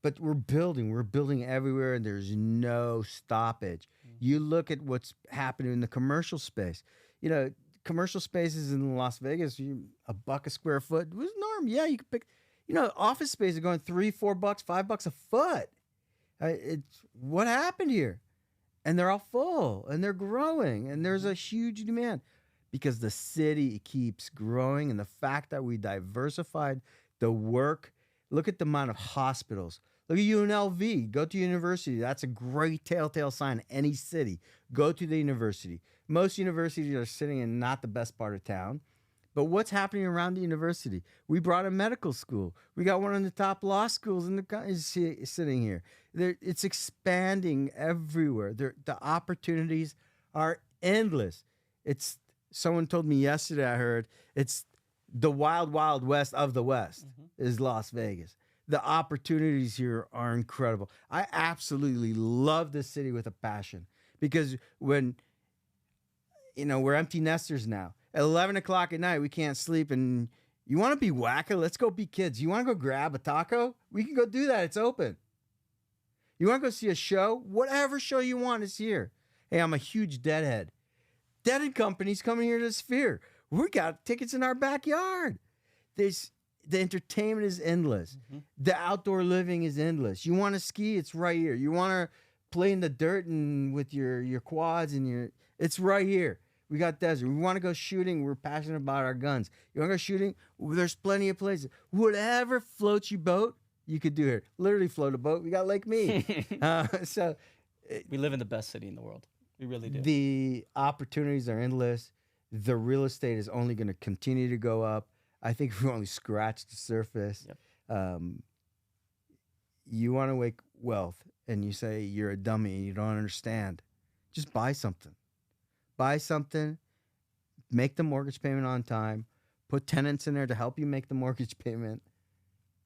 But we're building everywhere, and there's no stoppage. You look at what's happening in the commercial space. You know, commercial spaces in Las Vegas, $1 a square foot was norm. Yeah, you could pick. You know, office space are going $3, $4, $5 a foot. It's what happened here, and they're all full, and they're growing, and there's a huge demand because the city keeps growing, and the fact that we diversified the work. Look at the amount of hospitals. Look at UNLV. Go to university. That's a great telltale sign. Any city, go to the university. Most universities are sitting in not the best part of town. But what's happening around the university? We brought a medical school. We got one of the top law schools in the country sitting here. It's expanding everywhere. The opportunities are endless. Someone told me yesterday, I heard, it's the wild, wild west of the West is Las Vegas. The opportunities here are incredible. I absolutely love this city with a passion because we're empty nesters now. At 11 o'clock at night, we can't sleep. And you want to be wacko? Let's go be kids. You want to go grab a taco? We can go do that. It's open. You want to go see a show? Whatever show you want is here. Hey, I'm a huge Deadhead. Deadhead Company's coming here to the Sphere. We got tickets in our backyard. The entertainment is endless. The outdoor living is endless. You want to ski? It's right here. You want to play in the dirt and with your quads and it's right here. We got desert. We want to go shooting. We're passionate about our guns. You want to go shooting? There's plenty of places. Whatever floats your boat, you could do here. Literally float a boat. We got Lake Mead. We live in the best city in the world. We really do. The opportunities are endless. The real estate is only going to continue to go up. I think we've only scratched the surface. Yep. You want to make wealth and you say you're a dummy and you don't understand. Just buy something. Buy something. Make the mortgage payment on time. Put tenants in there to help you make the mortgage payment.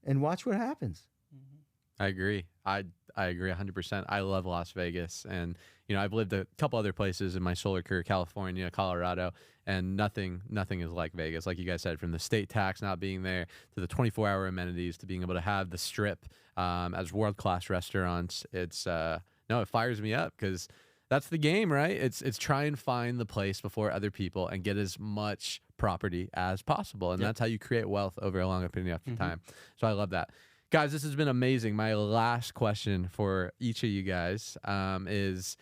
And watch what happens. I agree. I agree 100%. I love Las Vegas, and I've lived a couple other places in my solar career, California, Colorado, and nothing is like Vegas. Like you guys said, from the state tax not being there to the 24-hour amenities to being able to have the Strip as world-class restaurants. It fires me up because that's the game, right? It's try and find the place before other people and get as much property as possible, and that's how you create wealth over a long period of time. So I love that. Guys, this has been amazing. My last question for each of you guys is,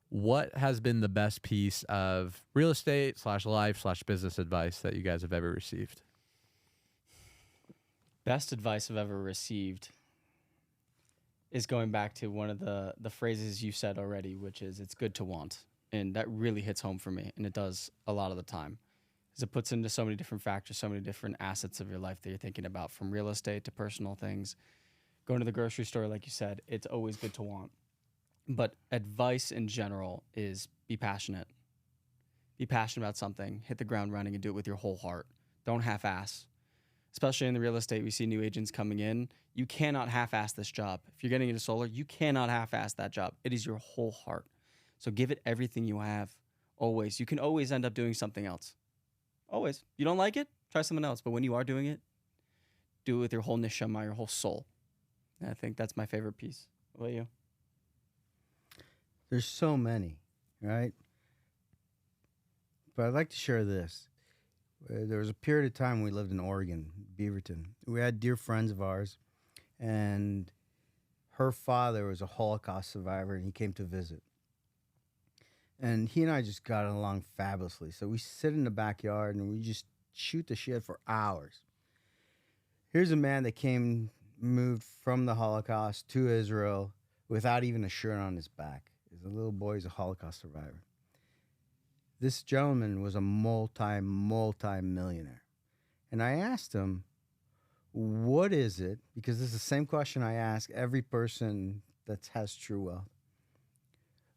what has been the best piece of real estate /life /business advice that you guys have ever received? Best advice I've ever received is going back to one of the phrases you said already, which is it's good to want. And that really hits home for me, and it does a lot of the time. Because it puts into so many different factors, so many different assets of your life that you're thinking about, from real estate to personal things. Going to the grocery store, like you said, it's always good to want. But advice in general is be passionate. Be passionate about something. Hit the ground running and do it with your whole heart. Don't half-ass. Especially in the real estate, we see new agents coming in. You cannot half-ass this job. If you're getting into solar, you cannot half-ass that job. It is your whole heart. So give it everything you have. Always. You can always end up doing something else. Always. You don't like it? Try something else. But when you are doing it, do it with your whole neshama, your whole soul. And I think that's my favorite piece. What about you? There's so many, right? But I'd like to share this. There was a period of time we lived in Oregon, Beaverton. We had dear friends of ours, and her father was a Holocaust survivor, and he came to visit. And he and I just got along fabulously. So we sit in the backyard, and we just shoot the shit for hours. Here's a man that moved from the Holocaust to Israel without even a shirt on his back. He's a little boy, he's a Holocaust survivor. This gentleman was a multi-millionaire. And I asked him, what is it? Because this is the same question I ask every person that has true wealth.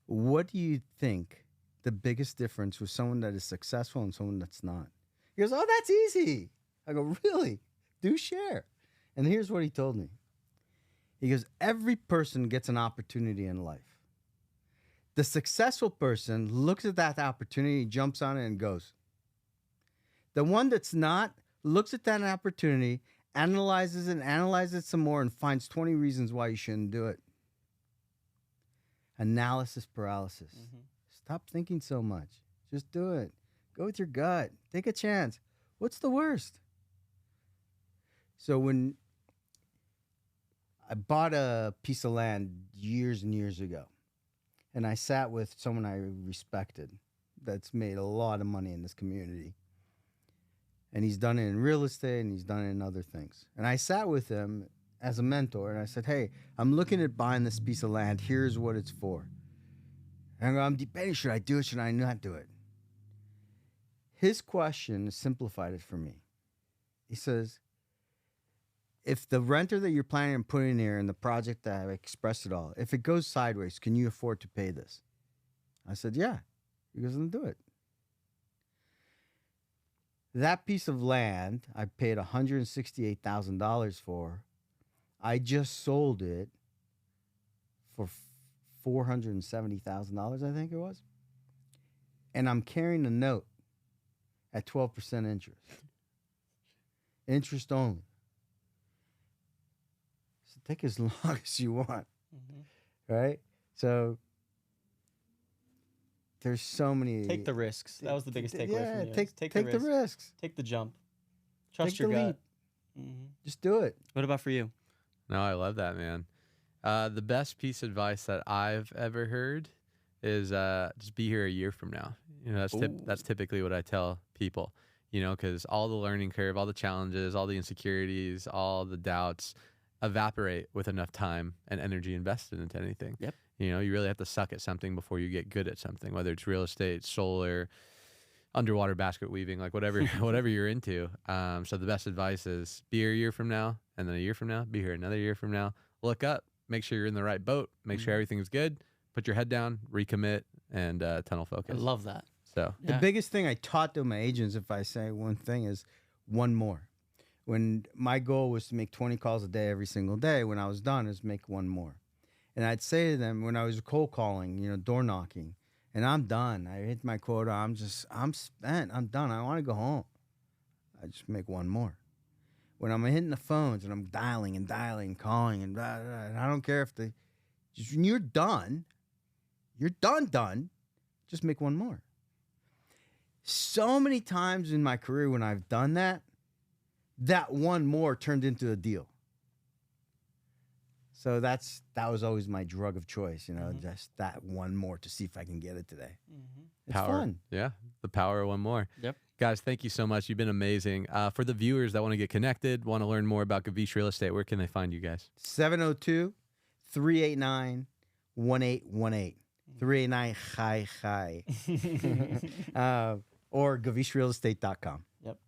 What do you think the biggest difference with someone that is successful and someone that's not? He goes, oh, that's easy. I go, really? Do share. And here's what he told me. He goes, every person gets an opportunity in life. The successful person looks at that opportunity, jumps on it, and goes. The one that's not looks at that opportunity, analyzes it some more, and finds 20 reasons why you shouldn't do it. Analysis paralysis. Mm-hmm. Stop thinking so much. Just do it. Go with your gut. Take a chance. What's the worst? So when I bought a piece of land years and years ago, and I sat with someone I respected that's made a lot of money in this community. And he's done it in real estate, and he's done it in other things. And I sat with him as a mentor, and I said, hey, I'm looking at buying this piece of land. Here's what it's for. And I'm debating, should I do it, should I not do it? His question simplified it for me. He says, if the renter that you're planning on putting here in the project that I expressed it all, if it goes sideways, can you afford to pay this? I said, yeah. He goes, then do it. That piece of land I paid $168,000 for. I just sold it for $470,000, I think it was. And I'm carrying a note at 12% interest. Interest only. So take as long as you want. Mm-hmm. Right? So there's so many. Take the risks. That was the biggest takeaway from you. Take the risks. Take the jump. Trust your gut. Mm-hmm. Just do it. What about for you? No, I love that, man. The best piece of advice that I've ever heard is just be here a year from now. You know, that's typically what I tell people. You know, because all the learning curve, all the challenges, all the insecurities, all the doubts evaporate with enough time and energy invested into anything. Yep. You know, you really have to suck at something before you get good at something, whether it's real estate, solar, underwater basket weaving, like whatever you're into. So the best advice is be here a year from now, and then a year from now, be here another year from now. Look up, make sure you're in the right boat, make sure everything's good, put your head down, recommit, and tunnel focus. I love that. So the biggest thing I taught to my agents, if I say one thing, is one more. When my goal was to make 20 calls a day every single day, when I was done, is make one more. And I'd say to them when I was cold calling, you know, door knocking, and I'm done. I hit my quota. I'm spent. I'm done. I want to go home. I just make one more. When I'm hitting the phones and I'm dialing and calling and blah, blah, blah, and I don't care if when you're done, just make one more. So many times in my career when I've done that, that one more turned into a deal. So that was always my drug of choice, you know, just that one more to see if I can get it today. Mm-hmm. It's fun. Yeah, the power of one more. Yep. Guys, thank you so much. You've been amazing. For the viewers that want to get connected, want to learn more about Gavish Real Estate, where can they find you guys? 702-389-1818. 389 hi. Or GavishRealEstate.com. Yep.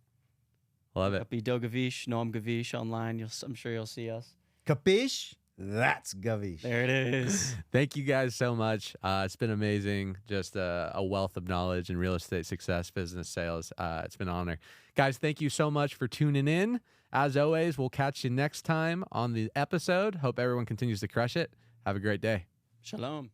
Love it. Iddo Gavish, Noam Gavish online. I'm sure you'll see us. Capiche? That's Gavish. There it is. Thank you guys so much. It's been amazing. Just a wealth of knowledge in real estate success, business, sales. It's been an honor. Guys, thank you so much for tuning in. As always, we'll catch you next time on the episode. Hope everyone continues to crush it. Have a great day. Shalom.